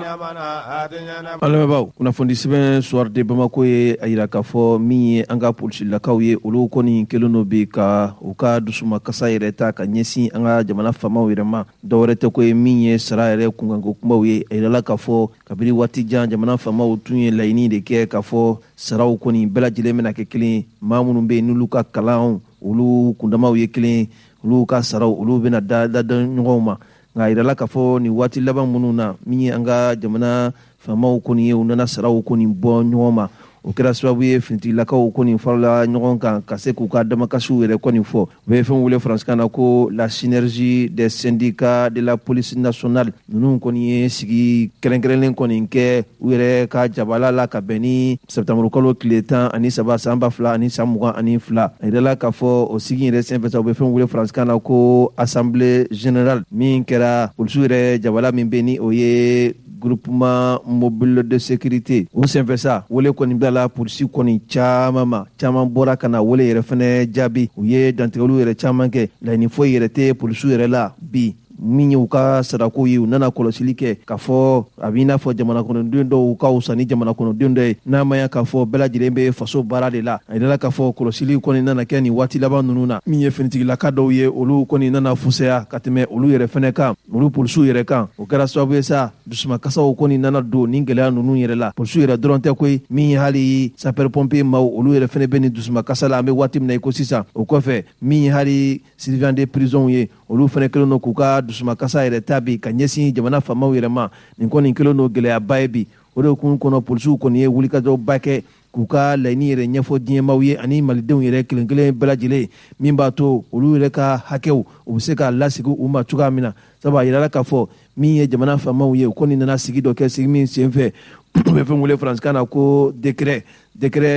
alamabaw kunnafoni sɛbɛn soir de Bamako ye a yira k'a fɔ min ye an ka polisilakaw ye olu kɔni kelen no bi ka u ka dusuma kasa yɛrɛ ta ka ɲɛsin an ka jamana faamaw yɛrɛ ma dɔwɛrɛ tɛ ko ye min ye sara yɛrɛ kunkanko kumaw ye a yirala k'a fɔ kabini waati jan jamana faamaw tun ye laɲini de kɛ k'a fɔ saraw kɔni bɛɛ lajɛlen bɛna kɛ kelen maa minnu bɛ yen n'olu ka kalanw olu kundamaw ye kelen olu ka saraw olu bɛna da ɲɔgɔn ma nka a yirala k'a fɔ nin waati laban minnu na min ye an ka jamana faamaw kɔni ye u nana saraw kɔni bɔ ɲɔgɔn ma o kɛra sababu ye finitigilakaw kɔni farala ɲɔgɔn kan ka se k'u ka damakasiw yɛrɛ kɔni fɔ u bɛ fɛn wele faransikan na ko la synergie des syndicats de la police nationale ninnu kɔni ye sigi kɛrɛnkɛrɛnlen kɔni kɛ u yɛrɛ ka jabala la ka bɛn ni sɛptamuru kalo tile 13 san 2022 a yirala k'a fɔ o sigi yɛrɛ senfɛ sa u bɛ fɛn wele faransikan na ko assemblée générale min kɛra polisiw yɛrɛ jabala min bɛ ni o ye groupement mobile de sécurité o senfɛ sa wele kɔni bilala polisi kɔni caman bɔra ka na wele yɛrɛ fɛnɛ jaabi u ye dantigɛliw yɛrɛ caman kɛ laɲini foyi yɛrɛ tɛ polisiw yɛrɛ la bi min ye u ka sarako ye u nana kɔlɔsili kɛ k'a fɔ a b'i n'a fɔ jamana kɔnɔden dɔw ka wusa ni jamana kɔnɔden dɔ ye n'a ma ya k'a fɔ bɛɛ lajɛlen bɛ faso baara de la a yirala k'a fɔ kɔlɔsili kɔni nana kɛ nin waati laban ninnu na min ye finitigilaka dɔw ye olu kɔni nana fusaya ka tɛmɛ olu yɛrɛ fɛnɛ kan olu polisiw yɛrɛ kan o kɛra sababu ye sa dusumakasaw kɔni nana don nin gɛlɛya ninnu yɛrɛ la polisiw yɛrɛ dɔrɔn tɛ koyi min ye hali sapeur pompier maaw olu yɛrɛ fɛnɛ bɛ nin dusumakasa la an bɛ waati min na i ko sisan o kɔfɛ min ye hali surveillant de prison ye olu fɛnɛ kelen don k'u ka dusumakasa yɛrɛ ta bi ka ɲɛsin jamana faamaw yɛrɛ ma nin kɔni kelen don gɛlɛyaba ye bi o de kun kɔnɔ polisiw kɔni ye wulikajɔba kɛ k'u ka laɲini yɛrɛ ɲɛfɔ diɲɛmaw ye ani malidenw yɛrɛ kelen kelen bɛɛ lajɛlen min b'a to olu yɛrɛ ka hakɛw u bɛ se ka lasigi u ma cogoya min na sabu a yirala k'a fɔ min ye jamana faamaw ye u kɔni nana sigi dɔ kɛ sigi min senfɛ u bɛ fɛn wele faransikan na ko décret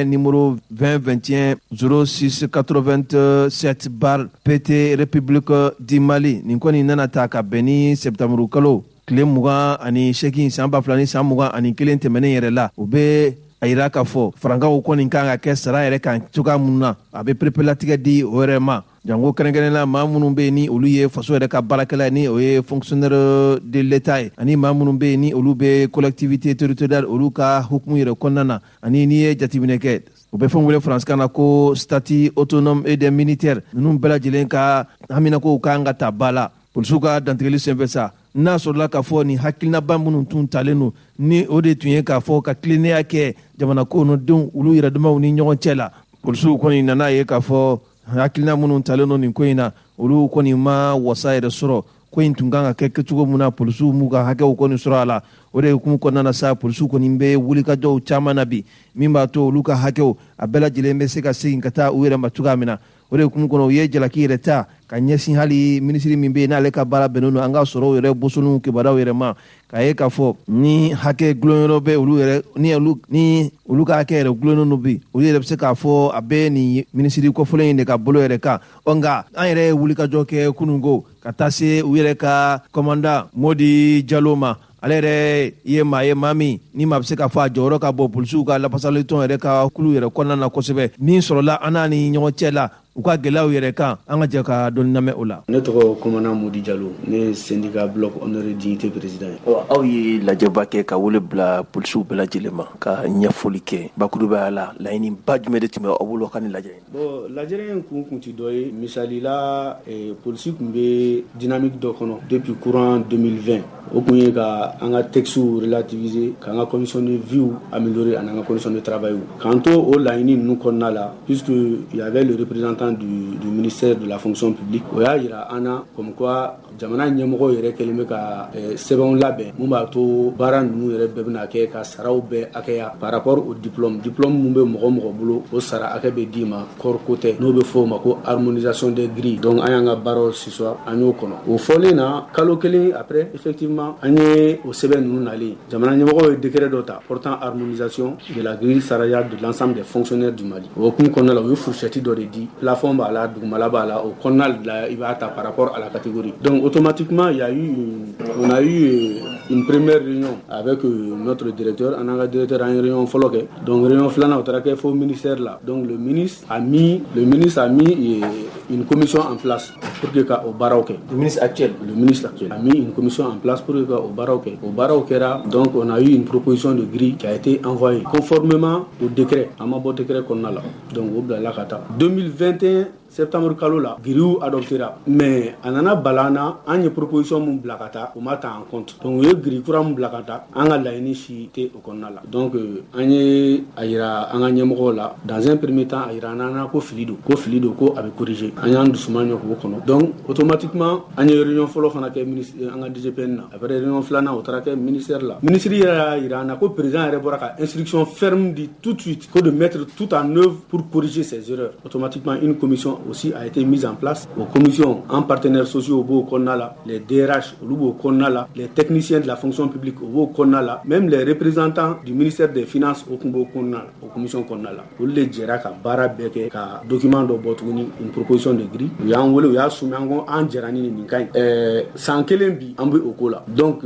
numéro 2021 06 87 bar PT République du Mali nin kɔni nana ta ka bɛn ni sɛptamuru kalo tile 28 san 2021 tɛmɛnen yɛrɛ la u bɛ a yira k'a fɔ farankaw kɔni kan ka kɛ sara yɛrɛ kan cogoya minnu na a bɛ perepelatigɛ di o yɛrɛ ma jango kɛrɛnkɛrɛnla maa minnu bɛ yen ni olu ye faso yɛrɛ ka baarakɛla ye ni o ye fonctionnaire de l'état ye ani maa minnu bɛ yen ni olu bɛ collectivité territoriale olu ka hukumu yɛrɛ kɔnɔna na ani n'i ye jateminɛ kɛ u bɛ fɛn wele faransikan na ko statut autonome et des militaires ninnu bɛɛ lajɛlen ka haminakow kan ka ta ba la polisiw ka dantigɛli senfɛ sa n'a sɔrɔla k'a fɔ nin hakilinaba minnu tun talen don ni o de tun ye k'a fɔ ka tilennenya kɛ jamana kɔnɔdenw olu yɛrɛdamaw ni ɲɔgɔn cɛ la polisiw kɔni nana ye k'a fɔ hakilina minnu talen don nin ko in na olu kɔni ma wasa yɛrɛ sɔrɔ ko in tun kan ka kɛ kɛcogo min na polisiw m'u ka hakɛw kɔni sɔrɔ a la o de hukumu kɔnɔna na sa polisiw kɔni bɛ wulikajɔw caman na bi min b'a to olu ka hakɛw a bɛɛ lajɛlen bɛ se ka segin ka taa u yɛrɛ ma cogoya min na o de hukumu kɔnɔ u ye jalaki yɛrɛ ta ka ɲɛsin hali minisiri min bɛ yen n'ale ka baara bɛnnen don an ka sɔrɔw yɛrɛ bosoniw kibaruyaw yɛrɛ ma k'a ye k'a fɔ ni hakɛ gulonyɔrɔ bɛ olu yɛrɛ ni olu ka hakɛ yɛrɛ gulonnen don bi olu yɛrɛ bɛ se k'a fɔ a bɛ nin minisiri kɔfɔlen in de ka bolo yɛrɛ kan nka an yɛrɛ ye wulikajɔ kɛ kununko ka taa se u yɛrɛ ka kɔmanda Modi Jalo ma ale yɛrɛ ye maa ye maa min ni maa bɛ se k'a fɔ a jɔyɔrɔ ka bɔ polisiw ka lafasalitɔn yɛrɛ ka kulu yɛrɛ kɔnɔna na kosɛbɛ min sɔrɔla an n'a ni ɲɔgɔn cɛ la u ka gɛlɛyaw yɛrɛ kan an ka jɛ ka dɔɔni lamɛn o la. Ne tɔgɔ commandant Modi Diallo, ne ye syndicat bloc honoré dignité président ye. Aw ye lajɛba kɛ ka wele bila polisiw bɛɛ lajɛlen ma ka ɲɛfɔli kɛ bakurubaya la laɲini ba jumɛn de tun bɛ aw bolo ka ni lajɛ in? Bon lajɛ in kun ti dɔ ye misali la polisi kun bɛ dynamique dɔ kɔnɔ depuis courant 2020 o kun ye ka an ka textes relativiser k'an ka conditions de vie améliorer ani an ka conditions de travail k'an to o laɲini ninnu kɔnɔna la puisque il y avait le représentant du ministère de la fonction publique o y'a yira an na comme quoi jamana ɲɛmɔgɔ yɛrɛ kɛlen bɛ ka sɛbɛnw labɛn mun b'a to baara ninnu yɛrɛ bɛɛ bɛna kɛ ka saraw bɛɛ hakɛya par rapport au diplôme mun bɛ mɔgɔ mɔgɔ bolo o sara hakɛ bɛ d'i ma corps côté n'o bɛ fɔ o ma ko harmonisation des grilles donc an y'an ka baaraw sisɔ an y'o kɔnɔ o fɔlen na kalo kelen après effectivement an ye o sɛbɛn ninnu nalen jamana ɲɛmɔgɔ ye décret dɔ ta portant harmonisation de la grille salariale de l'ensemble des fonctionnaires du Mali o kun kɔnɔna la o ye fourchette dɔ de di plafond b'a la dugumala b'a la o kɔnɔna la i b'a ta par rapport à la catégorie donc automatiquement on a eu une première réunion avec notre directeur en a directeur en réunion follow ke donc réunion flana au traqué faux ministère là donc le ministre a mis une commission en place pour que au baroque le ministre actuel a mis une commission en place pour que au baroque là donc on a eu une proposition de grille qui a été envoyée conformément au décret à ma décret qu'on a là donc au la kata 2021 septembre kalo la giriw adoptera mais anana balana an ye proposition mun blakata o ma ta en compte donc ye giri kura mun blakata an ka laɲini si te o kɔnɔna la donc an ye a yira an ka ɲɛmɔgɔw la dans un premier temps a yira an na ko fili do ko a bɛ corriger an y'an dusuman ɲɔ k'o kɔnɔ donc automatiquement an ye réunion fɔlɔ fana kɛ an ka DGPN na après réunion filanan o taara kɛ ministère la ministre yɛrɛ y'a yira an na ko président yɛrɛ bɔra ka instruction ferme di tout de suite ko de mettre tout en œuvre pour corriger ces erreurs automatiquement une commission aussi a été mise en place aux commissions en partenaires sociaux au Beau Konala, les DRH au Beau Konala, les techniciens de la fonction publique au Beau Konala, même les représentants du ministère des Finances au Beau Konala, aux commissions Konala. Pour les Djeraka, Barabeke, document de Botuni, une proposition de grille. Il y a un volet, il y a Soumango, en Djerani, Ninkai, sans Kelembi, en Okola. Donc,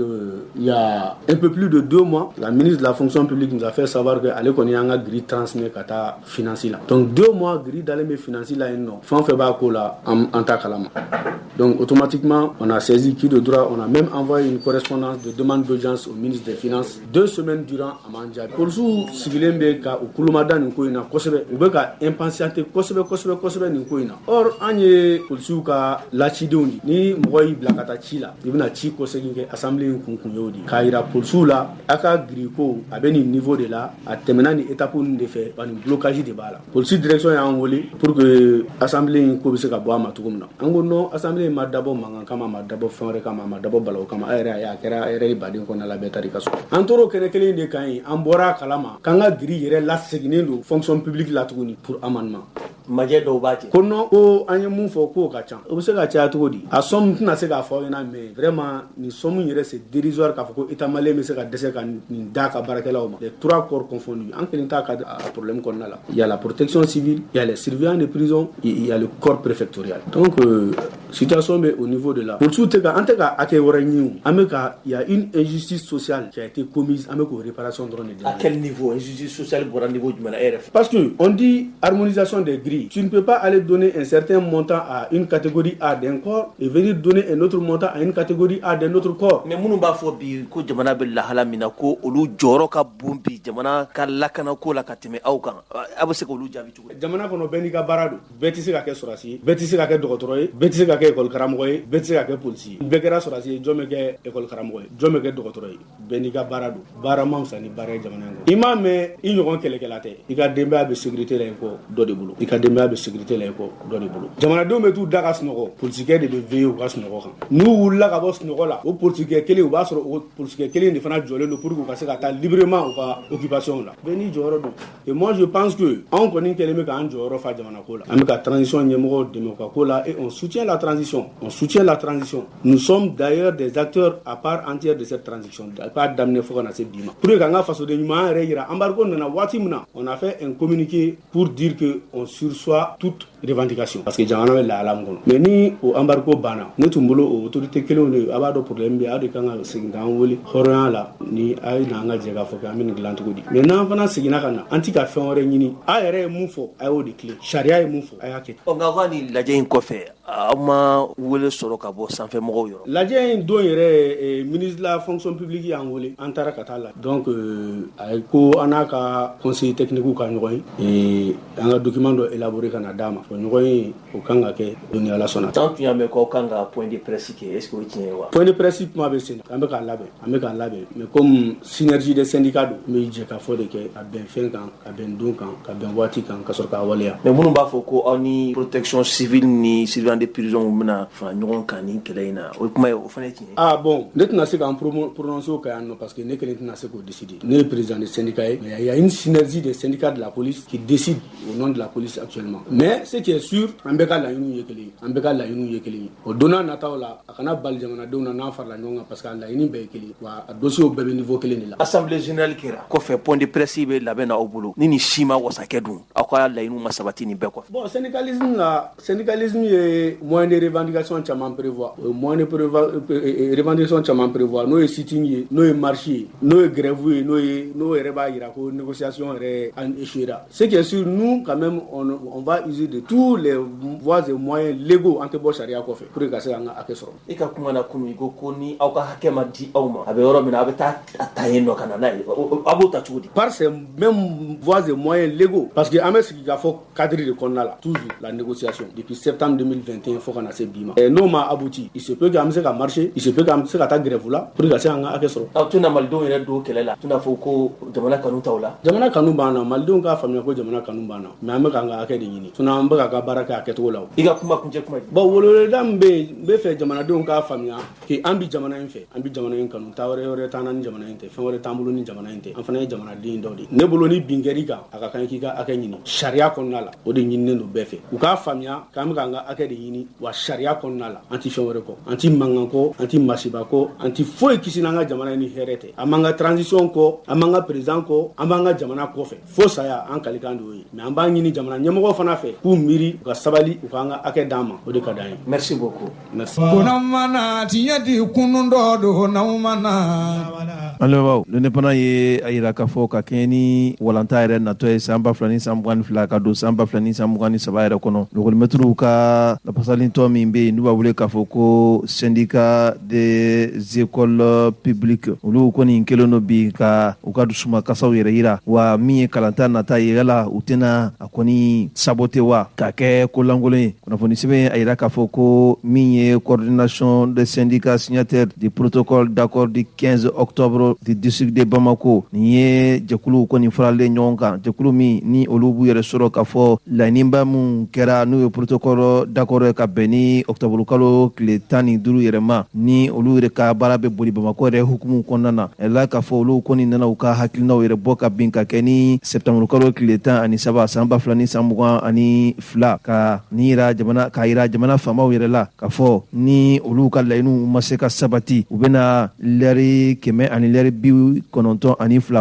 il y a un peu plus de 2 mois, la ministre de la fonction publique nous a fait savoir que allez qu'on y a un grille transmis Kata financier. Donc, 2 mois, grille d'aller me financer là, non. En takalama. Donc automatiquement on a saisi qui de droit, on a même envoyé une correspondance de demande d'audience au ministre des Finances 2 semaines durant Amandja. Pour sous sigilembe ka ukulumada nkoina kosebe ubeka impatienté kosebe nkoina. Or anye polsu ka lachidondi ni moyi blakata chila ibna chi kosegi assemblée kunkunyodi kaira polsu la aka griko abeni niveau de là a terminé ni étape de fait par un blocage de bala. Polsu direction ya envolé pour que assemblée ko bi se ka bɔ a ma cogo min na an ko non assemblée ma dabɔ mankan kama ma dabɔ fɛn wɛrɛ kama ma dabɔ balaw kama a kɛra yɛrɛ baden kɔnɔna la bɛɛ tari ka so an toro kɛnɛ kelen de kan ye an bɔra kalama k'an ka giri yɛrɛ laseginnen don fonction publique la tuguni pour amendement majɛ dɔw b'a cɛ ko non ko an ye mun fɔ k'o ka ca o bɛ se ka caya cogo di a somme tɛna se k'a fɔ ɲɛna mais vraiment nin somme yɛrɛ c'est dérisoire k'a fɔ ko état malien bɛ se ka dɛsɛ ka nin da ka baarakɛlaw ma les 3 corps confondus an kelen t'a ka problème kɔnɔna la il y a la protection civile il y a les surveillants de prison il y a le corps préfectorial donc situation mais au niveau de la pour tout cas en tout cas il y a une injustice sociale qui a été commise avec réparation de à quel niveau injustice sociale pour un niveau du RF parce que on dit harmonisation des grilles tu ne peux pas aller donner un certain montant à une catégorie A d'un corps et venir donner un autre montant à une catégorie A d'un autre corps mais munu ba fo bi ko jamana be la halamina ko olu joro ka bumbi jamana ka lakana ko la katime awkan abose ko olu jabi tugo jamana kono beni ka barado betisi ka ke sorasi betisi ka ke dogotoro ye betisi ka ke école karamɔgɔ ye betisi ka ke polisi be kɛra sorasi ye jome ke école karamɔgɔ ye jome ke dogotoro ye beni ka barado barama usani bare jamana ngo imame i ɲɔgɔn kɛlɛkɛla tɛ i ka denbaya be sécurité la ko dɔ de bolo i ka denbaya be sécurité la ko dɔ de bolo jamanadenw be t'u da ka sunɔgɔ polisikɛ de be veiller u ka sunɔgɔ kan n'u wulila ka bɔ sunɔgɔ la o polisikɛ kelen u b'a sɔrɔ o polisikɛ kelen de fana jɔlen don pour que u ka se ka taa librement u ka occupation la bɛɛ n'i jɔyɔrɔ don et moi je pense que anw kɔni kɛlen bɛ k'an jɔyɔrɔ fa jamana ko la an bɛ ka transition ɲɛmɔgɔw dɛmɛ u ka ko la et on soutient la transition nous sommes d'ailleurs des acteurs à part entière de cette transition pas daminɛ fo kana se bi ma pour que k'an ka fasoden ɲuman yɛrɛ yira embargo nana waati min na on a fait un communiqué pour dire que on sursoit toute revendication parce que jamana bɛ lahala min kɔnɔ mais ni o embargo banna ne tun bolo o autorité kelenw de a b'a dɔn problème bɛ aw de kan ka segin k'an wele hɔrɔnya la ni a ye n'an ka jɛ k'a fɔ k'an bɛ nin dilan cogo di mais n'an fana seginna ka na an ti ka fɛn wɛrɛ ɲini a yɛrɛ ye mun fɔ a y'o de tilen sariya ye mun fɔ a y'a kɛ nka ko ni lajɛ in kɔfɛ aw ma wele sɔrɔ ka bɔ sanfɛmɔgɔw yɔrɔ lajɛ in don yɛrɛ ministre de la fonction publique y'an wele an taara ka taa la donc a ye ko an n'a ka conseil technique ka ɲɔgɔn ye an ka document dɔ élaboré ka na d'a ma o ɲɔgɔn ye o kan ka kɛ don ni Ala sɔnna an tun y'a mɛn k'aw kan ka point de presse kɛ est ce que o ye tiɲɛ ye wa point de presse kuma bɛ sen an bɛ k'a labɛn mais comme synergie des syndicats don n bɛ jɛ ka fɔ de kɛ ka bɛn fɛn kan ka bɛn don kan ka bɛn waati kan ka sɔrɔ k'a waleya mais minnu b'a fɔ ko aw ni protection civile ni surveillant de prison bɛna fara ɲɔgɔn kan ni kɛlɛ in na o kuma ye o fana ye tiɲɛ ye bon ne tɛna se k'an prononcer o kan yan nɔ parce que ne kelen tɛna se k'o décider ne ye président des syndicats ye mais il y a une synergie des syndicats de la police qui décide au nom de la police actuellement mais ce qui est sûr an bɛɛ ka laɲiniw ye kelen ye o donna nataw la a kana bali jamanadenw na n'an farala ɲɔgɔn kan parce que a laɲini bɛɛ ye kelen wa a dossiers bɛɛ bɛ niveau kelen de la assemblée générale kɛra kɔfɛ point de presse bɛ labɛn na aw bolo ni nin si ma wasakɛ dun aw ka laɲiniw ma sabati nin bɛɛ kɔfɛ bon syndicalisme ye moyen de revendication caman prévoir moyen de revendication caman prévoir n'o ye sitting ye n'o ye marche ye n'o ye grève ye n'o yɛrɛ b'a yira ko négociation yɛrɛ échouera ce qui est sûr nous quand même on va user de tous les voies et moyens légaux an tɛ bɔ sariya kɔfɛ pour que ka se k'an ka hakɛ sɔrɔ i ka kuma na kunu i ko ni aw ka hakɛ ma di aw ma a bɛ yɔrɔ min na a bɛ taa ta yen nɔ ka na n'a ye a b'o ta cogo di par ces mêmes voies et moyens légaux parce que an bɛ sigi k'a fɔ cadre de kɔnɔna la toujours la négociation depuis septembre 2021 fo ka na se bi ma n'o ma abouti il se peut que an bɛ se ka marcher il se peut que an bɛ se ka taa grève la pour que ka se k'an ka hakɛ sɔrɔ aw tɛna malidenw yɛrɛ don kɛlɛ la tɛna fɔ ko jamana kanu t'aw la jamana kanu b'an na malidenw k'a faamuya ko jamana kanu b'an na mais an bɛ k'an ka hakɛ de ɲini sinon an bɛ k'a ka baara kɛ a kɛcogo la i ka kuma kuncɛ kuma bon wololeda min bɛ yen n bɛ fɛ jamanadenw k'a faamuya que an bi jamana in fɛ an bi jamana in kanu taa wɛrɛ t'an na ni jamana in tɛ fɛn wɛrɛ t'an bolo ni jamana in tɛ an fana ye jamanaden dɔw de ye ne bolo ni bin kɛr'i kan a ka kan k'i ka hakɛ ɲini sariya kɔnɔna la o de ɲininen don bɛɛ fɛ u k'a faamuya k'an bɛ k'an ka hakɛ de ɲini wa sariya kɔnɔna la an ti fɛn wɛrɛ kɔ an ti mankan kɔ an ti masiba kɔ an ti foyi kisi n'an ka jamana ni hɛrɛ tɛ an b'an ka transition kɔ an b'an ka président kɔ an b'an ka jamana kɔfɛ fo saya an kalikan de y'o ye mais an b'a ɲini jamana ɲɛmɔgɔw fana fɛ k'u miiri u ka sabali u k'an ka hakɛ d'an ma o de ka d'an ye merci beaucoup merci Bonamana tiɲɛ di kunun dɔ don n'aw mana. Allo l'indépendant ye a yira k'a fɔ ka kɛɲɛ ni walanta yɛrɛ natɔ ye san 2022 ka don san 2023 yɛrɛ kɔnɔ l'école-maîtres ka lafasalintɔ min bɛ yen n'u b'a wele k'a fɔ ko syndicat des écoles publiques olu kɔni kelen do bi ka u ka dusuma kasaw yɛrɛ yira wa min ye kalanta nata ye yala u tɛna a kɔni saboter wa k'a kɛ ko lankolon ye kunnafoni sɛbɛn a yira k'a fɔ ko min ye coordination des syndicats signataires du protocole d'accord du 15 octobre du district de Bamako nin ye jɛkulu kɔni faralen ɲɔgɔn kan jɛkulu min ni olu b'u yɛrɛ sɔrɔ k'a fɔ laɲiniba min kɛra n'u ye protocole d'accord ka bɛn ni octobre kalo tile 15 yɛrɛ ma ni olu yɛrɛ ka baara bɛ boli Bamako yɛrɛ hukumu kɔnɔna na ɛla k'a fɔ olu kɔni nana u ka hakilinaw yɛrɛ bɔ ka bin ka kɛ ni septembre kalo tile 13 san 2022 ka yira jamana faamaw yɛrɛ la k'a fɔ ni olu ka laɲiniw ma se ka sabati u bɛna lɛri 192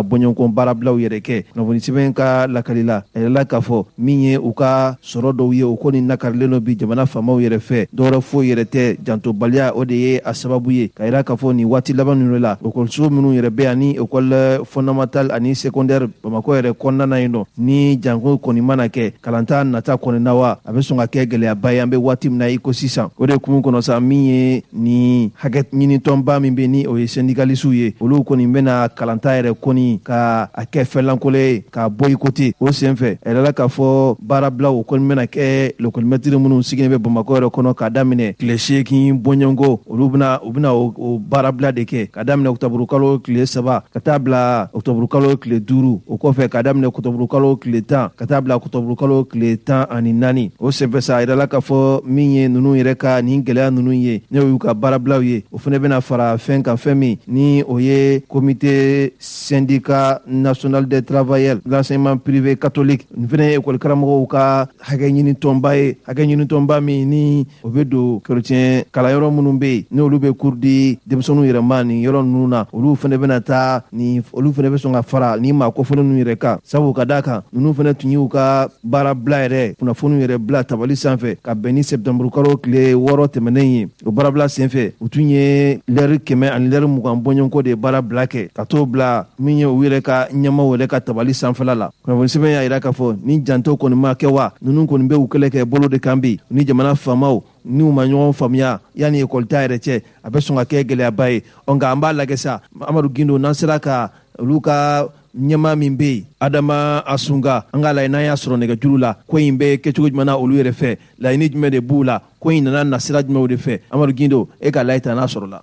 bɔɲɔgɔnkɔ baarabilaw yɛrɛ kɛ kunnafoni sɛbɛn ka lakali la ɛla k'a fɔ min ye u ka sɔrɔ dɔw ye o kɔni nakarilen no bi jamana faamaw yɛrɛ fɛ dɔwɛrɛ foyi yɛrɛ tɛ jantobaliya o de ye a sababu ye ka yira k'a fɔ nin waati laban ninnu la ekɔliso minnu yɛrɛ bɛ ani école fondamentale ani secondaire Bamako yɛrɛ kɔnɔna yen nɔ ni janko kɔni mana kɛ kalanta nata kɔni na wa a bɛ sɔn ka kɛ gɛlɛyaba ye an bɛ waati min na i ko sisan o de kumu kɔnɔ sa min ye ni hakɛ ɲinitɔnba min bɛ ni o ye syndicalisiw ye olu kɔni bɛna kalanta yɛrɛ kɔni ka a kɛ fɛnlankolon ye ka bɔ i kote o senfɛ ɛrɛla k'a fɔ baarabilaw o kɔni bɛna kɛ l'école-maître minnu sigilen bɛ Bamako yɛrɛ kɔnɔ k'a daminɛ tile 8 bɔɲɔgɔnko olu bɛna o baarabila de kɛ ka daminɛ octobre kalo tile 3 ka taa bila octobre kalo tile 5 o kɔfɛ ka daminɛ octobre kalo tile 10 ka taa bila octobre kalo tile 14 o senfɛ sa ɛrɛla k'a fɔ min ye ninnu yɛrɛ ka nin gɛlɛya ninnu ye ne y'u ka baarabilaw ye o fana bɛna fara fɛn kan fɛn min ni o ye ye comité syndicat national des travailleurs l'enseignement privé catholique nin fɛnɛ ye école karamɔgɔw ka hakɛ ɲini tɔnba ye hakɛ ɲini tɔnba min ni o bɛ don chrétien kalanyɔrɔ minnu bɛ yen ni olu bɛ cours di denmisɛnninw yɛrɛ ma nin yɔrɔ ninnu na olu fɛnɛ bɛna taa ni olu fɛnɛ bɛ sɔn ka fara ni maa kɔfɔlen ninnu yɛrɛ kan sabu ka d'a kan ninnu fɛnɛ tun y'u ka baara bila yɛrɛ kunnafoniw yɛrɛ bila tabali sanfɛ ka bɛn ni septembre kalo tile 6 tɛmɛnen ye o baara bila senfɛ u tun ye lɛri 100 ani lɛri 20 bɔɲɔgɔnko de baara bila kɛ ka t'o bila min ye u yɛrɛ ka ɲɛmaw yɛrɛ ka tabali sanfɛla la kunnafoni sɛbɛn y'a jira k'a fɔ ni janto kɔni ma kɛ wa ninnu kɔni bɛ u kɛlɛ kɛ bolo de kan bi ni jamana faamaw n'u ma ɲɔgɔn faamuya yanni école ta yɛrɛ cɛ a bɛ sɔn ka kɛ gɛlɛyaba ye nka an b'a lajɛ sa Amadu Gindo n'an sera ka olu ka ɲɛmaa min bɛ yen Adama Asunga an ka laɲini n'an y'a sɔrɔ nɛgɛjuru la ko in bɛ kɛcogo jumɛn na olu yɛrɛ fɛ laɲini jumɛn de b'u la ko in nana nasira jumɛnw de fɛ Amadu Gindo e ka layi ta n'a sɔrɔ la.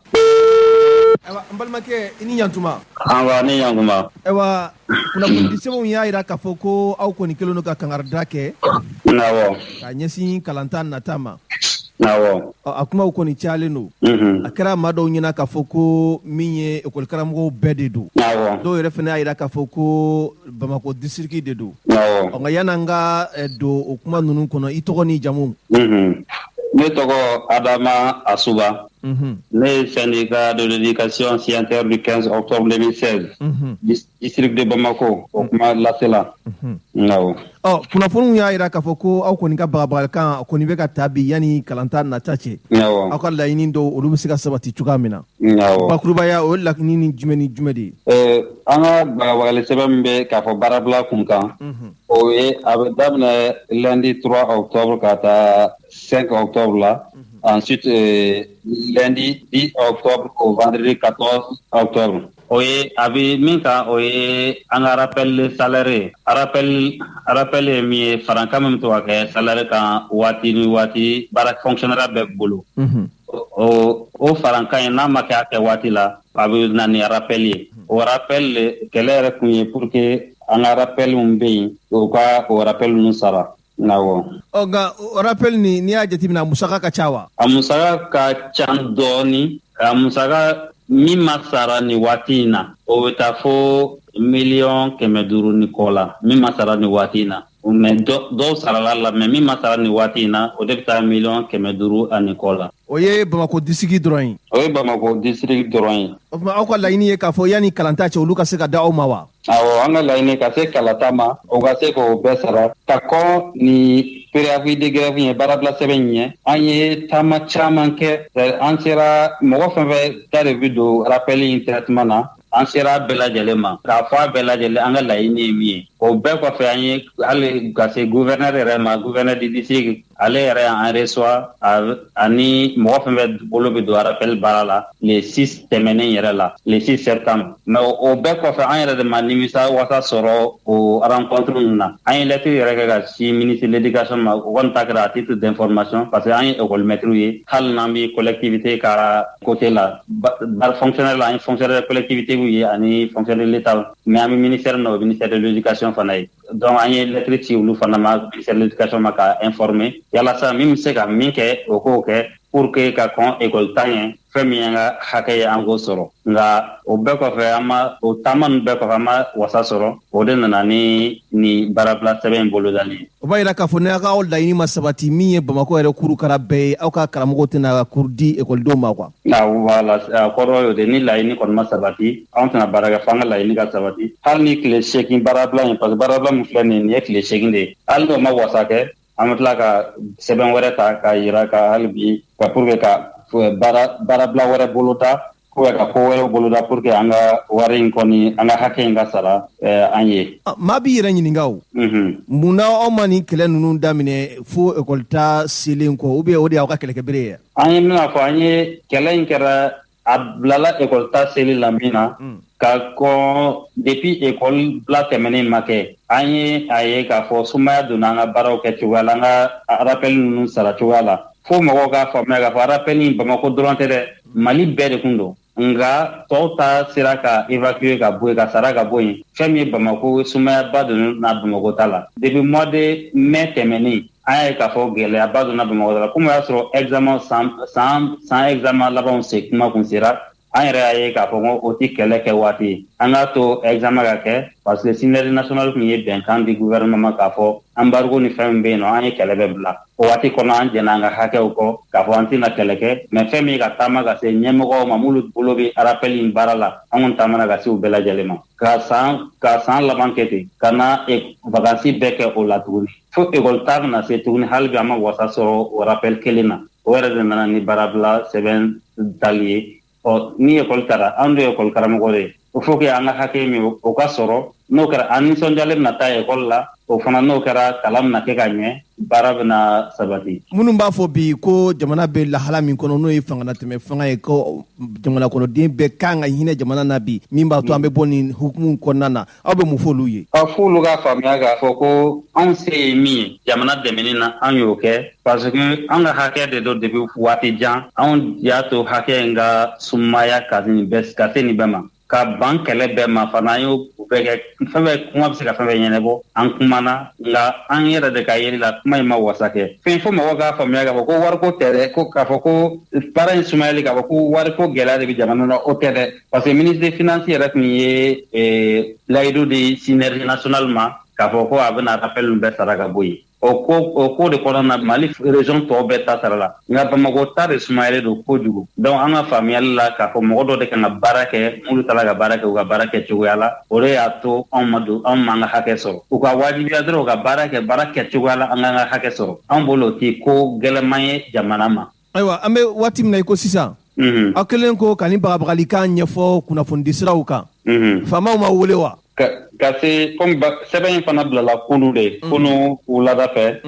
Ayiwa n balimakɛ i ni ɲantuma. Awa ni ɲantuma. Ayiwa kunnafoni sɛbɛnw y'a jira k'a fɔ ko aw kɔni kɛlen don ka kangarida kɛ. Awɔ. Ka ɲɛsin kalantan nata ma. Awɔ. A kumaw kɔni cayalen don. A kɛra maa dɔw ɲɛna k'a fɔ ko min ye école karamɔgɔw bɛɛ de don. Awɔ. Dɔw yɛrɛ fana y'a jira k'a fɔ ko Bamako district de don. Awɔ. Nka yan'an ka don o kuma ninnu kɔnɔ i tɔgɔ ni jamu. Ne tɔgɔ Adama Asuba. Ne ye syndicat de l'éducation signataire du 15 octobre 2016. District de Bamako o kuma lasela. Awɔ. Kunnafoniw y'a jira k'a fɔ ko aw kɔni ka bagabagalikan a kɔni bɛ ka taa bi yanni kalantan nata cɛ. Awɔ. Aw ka laɲini dɔw olu bɛ se ka sabati cogoya min na. Awɔ. Bakurubaya o ye laɲini ni jumɛn de ye. An ka bagabagali sɛbɛn min bɛ k'a fɔ baarabila kun kan. O ye a bɛ daminɛ lundi 3 octobre ka taa 5 octobre la. Ensuite, lundi 10 octobre au vendredi 14 octobre. Oui, abi minka oui an rappel salaire. Rappel est mis franca même to ke salaire kan wati ni wati barak fonctionnaire be bolo. O franca na ma ka ke wati la abi nani rappel. O rappel kelere kunye pour que an rappel mbe o ka o rappel nu sara. Nawo. Oga rappel ni ya jatimina musaka ka chawa. A musaka ka chan doni, a musaka mi masara ni watina. O beta fo 1,500,000 ni kola. Mi masara ni watina. Mais do sarala la mais mi masara ni watina o de beta 1,500,000 ani kola. O ye Bamako district dɔrɔn. O ye Bamako district dɔrɔn. O kuma aw ka laɲini ye k'a fɔ yanni kalanta cɛ olu ka se ka da aw ma wa? Awɔ, an ka laɲini ka se kalata ma, o ka se k'o bɛɛ sara. Ka kɔn ni préavis de grève ye baarabila sɛbɛn ye, an ye taama caman kɛ. An sera mɔgɔ fɛn fɛn ta de bi don rappel in traitement na. An sera bɛɛ lajɛlen ma k'a fɔ a bɛɛ lajɛlen an ka laɲini ye min ye o bɛɛ kɔfɛ an ye hali ka se gouverneur yɛrɛ ma gouverneur du district ale yɛrɛ y'an reçoit ani mɔgɔ fɛn fɛn bolo bɛ don rappel baara la le 6 tɛmɛnen yɛrɛ la le 6 septembre mais o bɛɛ kɔfɛ an yɛrɛ de ma nimisa wasa sɔrɔ o rencontre ninnu na an ye lettre yɛrɛ kɛ ka si ministre de l'éducation ma o kɔni ta kɛra à titre d'information parce que an ye école maître ye hali n'an bɛ collectivité ka côté la fonctionnaire la an ye fonctionnaire de collectivité ye ani fonctionnaire de l'état mais an bɛ ministère na o ministère de l'éducation fana ye donc an ye lettre ci olu fana ma ministère de l'éducation ma ka informer yalasa min bɛ se ka min kɛ o k'o kɛ pour que ka kɔn école ta ɲɛ fɛn min y'an ka hakɛ ye an k'o sɔrɔ nka o bɛɛ kɔfɛ an ma o taama ninnu bɛɛ kɔfɛ an ma wasa sɔrɔ o de nana ni baarabila sɛbɛn in bolodali ye. O b'a jira k'a fɔ n'a k'aw laɲini ma sabati min ye Bamako yɛrɛ kuru kara bɛɛ ye aw ka karamɔgɔw tɛna kuru di ekɔlidenw ma quoi. Voilà a kɔrɔ y'o de ni laɲini kɔni ma sabati anw tɛna baara kɛ fo an ka laɲini ka sabati hali ni tile 8 baarabila in parce que baarabila min filɛ nin ye tile 8 de ye hali n'o ma wasa kɛ an bɛ tila ka sɛbɛn wɛrɛ ta k'a jira ka hali bi ka pour que ka baarabila wɛrɛ bolo da ka ko wɛrɛ bolo da pour que an ka wari in kɔni an ka hakɛ in ka sara an ye. Maa b'i yɛrɛ ɲininka o. Mun na aw ma nin kɛlɛ ninnu daminɛ fo ekɔli ta selen kɔ ou bien o de y'aw ka kɛlɛkɛbere ye. An ye min fɔ an ye kɛlɛ in kɛra a bilala ekɔli ta seli la min na ka kɔn depuis ekɔli bila tɛmɛnen ma kɛ an ye a ye k'a fɔ sumaya donna an ka baaraw kɛ cogoya la an ka rappel ninnu sara cogoya la fo mɔgɔw k'a faamuya k'a fɔ rappel in Bamako dɔrɔn tɛ dɛ Mali bɛɛ de kun don nka tɔw ta sera ka évacuer ka bɔ yen ka sara ka bɔ yen fɛn min ye Bamako sumayaba donna Bamako ta la depuis mois de mai tɛmɛnen an ye k'a fɔ gɛlɛyaba donna Bamako ta la komi o y'a sɔrɔ examen san examen labanw se kuma kun sera an yɛrɛ y'a ye k'a fɔ ko o tɛ kɛlɛ kɛ waati an k'a to examen ka kɛ parce que synergie nationale tun ye bɛnkan di gouvernement k'a fɔ embargo ni fɛn min bɛ yen nɔ an ye kɛlɛ bɛɛ bila o waati kɔnɔ an jɛna an ka hakɛw kɔ k'a fɔ an tɛna kɛlɛ kɛ mais fɛn min ka taama ka se ɲɛmɔgɔw ma minnu bolo bɛ rappel in baara la an kɔni taamana ka se u bɛɛ lajɛlen ma ka san laban kɛ ten ka na vacances bɛɛ kɛ o la tuguni fo école ta bɛna se tuguni hali bi an ma wasa sɔrɔ o rappel kelen na o yɛrɛ de nana ni baarabila sɛbɛn tali ye ni école taara an dun ye école karamɔgɔ de ye il faut que an ka hakɛ min o ka sɔrɔ n'o kɛra an nisɔndiyalen bɛna taa école la o fana n'o kɛra kalan bɛna kɛ ka ɲɛ baara bɛna sabati. minnu b'a fɔ bi ko jamana bɛ lahala min kɔnɔ n'o ye fanganatɛmɛ fanga ye ko jamana kɔnɔden bɛɛ kan ka hinɛ jamana na bi min b'a to an bɛ bɔ nin hukumu kɔnɔna na aw bɛ mun fɔ olu ye. a f'olu ka faamuya k'a fɔ ko anw se ye min ye jamana dɛmɛni na an y'o kɛ parce que an ka hakɛ de don depuis waati jan anw y'a to hakɛ in ka sumaya ka se nin bɛɛ ma ka ban kɛlɛ bɛɛ ma fana an y'o bɛɛ kɛ fɛn bɛɛ kuma bɛ se ka fɛn bɛɛ ɲɛnabɔ an kumana nka an yɛrɛ de ka yeli la kuma in ma wasa kɛ fɛn fo mɔgɔw k'a faamuya k'a fɔ ko wariko tɛ dɛ ko k'a fɔ ko baara in sumayali k'a fɔ ko wariko gɛlɛya de bɛ jamana na o tɛ dɛ parce que ministre des finances yɛrɛ tun ye layidu di synergie nationale ma k'a fɔ ko a bɛna rappel bɛɛ sara ka bɔ yen o ko de kɔnɔna na Mali région tɔw bɛɛ ta sara la nka Bamakɔ ta de sumayalen don kojugu donc an ka faamuyali la k'a fɔ mɔgɔ dɔ de kan ka baara kɛ minnu taara ka baara kɛ u ka baara kɛ cogoya la o de y'a to anw m'an ka hakɛ sɔrɔ u ka wajibiya dɔrɔn u ka baara kɛ cogoya la an k'an ka hakɛ sɔrɔ an bolo o tɛ ko gɛlɛman ye jamana ma. ayiwa an bɛ waati min na i ko sisan aw kɛlen ko ka nin bagabagalikan ɲɛfɔ kunnafoni siraw kan faamaw ma wele wa. ka se comme sɛbɛn in fana bilala kunu de kunu wulada fɛ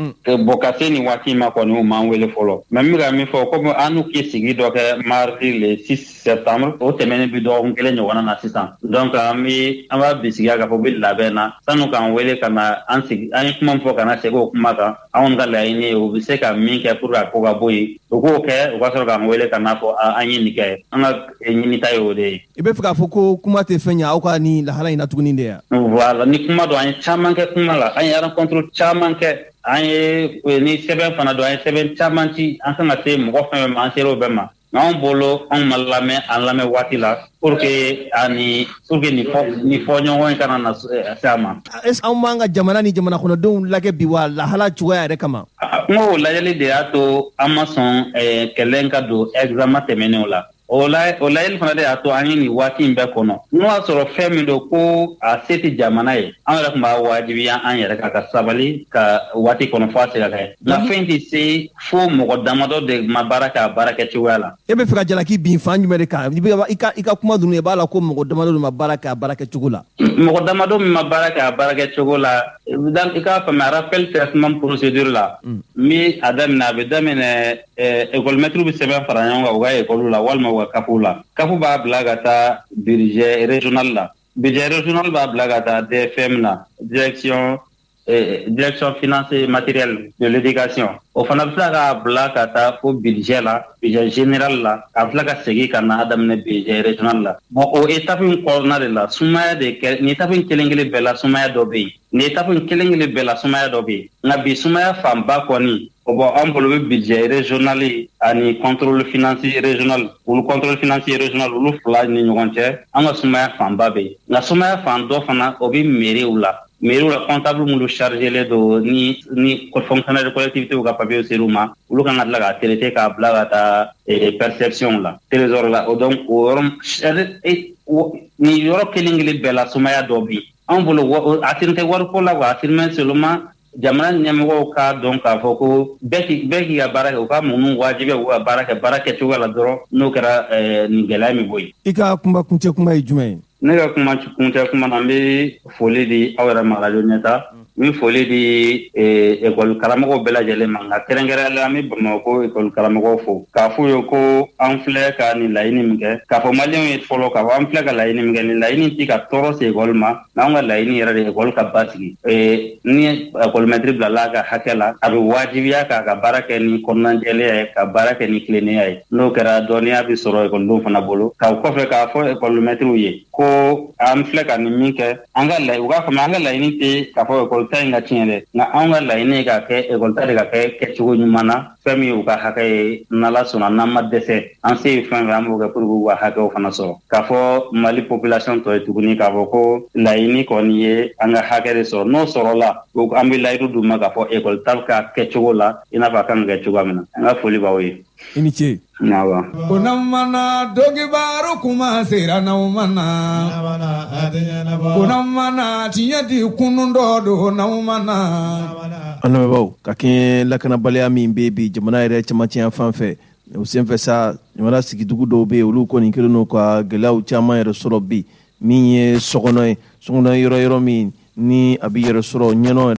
bon ka se nin waati ma kɔni u m'an wele fɔlɔ mais n bɛ ka min fɔ comme an n'u k'i sigi dɔ kɛ mardi le 6 septembre o tɛmɛnen bi dɔgɔkun kelen ɲɔgɔnna na sisan donc an b'a bisigiya k'a fɔ bɛ labɛn na sanu k'an wele ka na an ye kuma min fɔ ka na segin o kuma kan anw ka laɲini ye u bɛ se ka min kɛ pour que a ko ka bɔ yen u k'o kɛ u ka sɔrɔ k'an wele ka n'a fɔ an ye nin kɛ an ka ɲinita ye o de ye. i bɛ fɛ k'a fɔ ko kuma tɛ fɛn ɲɛ aw ka nin lahala in na tuguni de yan. voilà ni kuma don an ye caman kɛ kuma la an ye rencontre caman kɛ an ye ni sɛbɛn fana don an ye sɛbɛn caman ci an kan ka se mɔgɔ fɛn fɛn ma an sera o bɛɛ ma anw bolo anw ma lamɛn an lamɛn waati la pour que nin fɔɲɔgɔn in kana na se a ma. est-ce que anw b'an ka jamana ni jamana kɔnɔdenw lajɛ bi wa lahala cogoya yɛrɛ kama. n ko o lajɛli de y'a to an ma sɔn kɛlɛ ka don examen tɛmɛnenw la. o layɛli fana de y'a to an ye nin waati in bɛɛ kɔnɔ n'o y'a sɔrɔ fɛn min don ko a se tɛ jamana ye an yɛrɛ tun b'a wajibiya an yɛrɛ ka sabali ka waati kɔnɔ fo a se ka kɛ nka fɛn tɛ se fo mɔgɔ damadɔ de ma baara kɛ a baara kɛ cogoya la. e bɛ fɛ ka jalaki bin fan jumɛn de kan i ka kuma dunun i b'a la ko mɔgɔ damadɔ de ma baara kɛ a baara kɛ cogo la. mɔgɔ damadɔ min ma baara kɛ a baara kɛ cogo la i k'a faamuya rappel traitement procédure la min a daminɛ a bɛ daminɛ école maître bɛ sɛbɛn fara ɲɔgɔn kan u ka école la walima u ka kafu la kafu b'a bila ka taa budget régional la budget régional b'a bila ka taa DFM na direction financière matérielle de l'éducation o fana bɛ tila k'a bila ka taa fo budget la budget général la a tila ka segin ka na daminɛ budget régional la bon o étape in kɔnɔna de la sumaya de kɛ nin étape in kelen-kelen bɛɛ la sumaya dɔ bɛ yen nin étape in kelen-kelen bɛɛ la sumaya dɔ bɛ yen nka bi sumaya fanba kɔni o bon an bolo bɛ budget régional ani contrôle financier régional olu fila ni ɲɔgɔn cɛ an ka sumaya fanba bɛ yen nka sumaya fan dɔ fana o bɛ mairie la comptable minnu chargelen don ni fonctionnaire de collectivité ka papier ser'u ma olu kan ka tila k'a traiter k'a bila ka taa perception la trésor la donc o yɔrɔ nin yɔrɔ kelen-kelen bɛɛ la sumaya dɔ bɛ yen an bolo a tɛ wariko la wa a tɛ seulement jamana ɲɛmɔgɔw k'a dɔn k'a fɔ ko bɛɛ k'i ka baara kɛ u ka munnu wajibiya u ka baara kɛ cogoya la dɔrɔn n'o kɛra nin gɛlɛya min bɔ yen. i ka kuncɛ kuma ye jumɛn ye. ne ka kuncɛ kuma na n bɛ foli di aw yɛrɛ ma radio ɲɛta n bɛ foli di école karamɔgɔw bɛɛ lajɛlen ma nka kɛrɛnkɛrɛnnenya la an bɛ Bamakɔ école karamɔgɔw fo k'a f'u ye ko an filɛ ka nin laɲini min kɛ k'a fɔ maliyɛnw ye fɔlɔ k'a fɔ an filɛ ka laɲini min kɛ nin laɲini tɛ ka tɔɔrɔ se école ma n'anw ka laɲini yɛrɛ de école ka basigi ni école maître bilala a ka hakɛ la a bɛ wajibiya k'a ka baara kɛ ni kɔnɔnajɛlenya ye ka baara kɛ ni tilennenya ye n'o kɛra dɔnniya bɛ sɔrɔ écoledenw fana bolo ka kɔfɛ k'a fɔ école maître ye ko an filɛ ka nin min kɛ u k'a faamuya an ka laɲini tɛ k'a fɔ école ta in ka tiɲɛ dɛ nka anw ka laɲini ye ka kɛ école ta de ka kɛ kɛcogo ɲuman na fɛn min y'u ka hakɛ ye n'Ala sɔnna n'an ma dɛsɛ an se ye fɛn fɛn an b'o kɛ pour que u ka hakɛw fana sɔrɔ k'a fɔ Mali population tɔ ye tuguni k'a fɔ ko laɲini kɔni ye an ka hakɛ de sɔrɔ n'o sɔrɔla an bɛ layidu d'u ma k'a fɔ école ta bɛ ka kɛ cogo la i n'a fɔ a kan ka kɛ cogoya min na an ka foli b'aw ye. I ni ce. Kunamana dogibaro kuma sera naumana kunamana tiɲɛdi kunun dɔ do naumana. An lamɛnbaaw ka kɛɲɛ lakanabaliya min bɛ bi jamana yɛrɛ camancɛya fan fɛ o senfɛ sa jamana sigidugu dɔw bɛ yen olu kɔni kɛlen don ka gɛlɛyaw caman yɛrɛ sɔrɔ bi min ye sokɔnɔ ye yɔrɔ min ni a bɛ yɛrɛ sɔrɔ ɲɛnɔ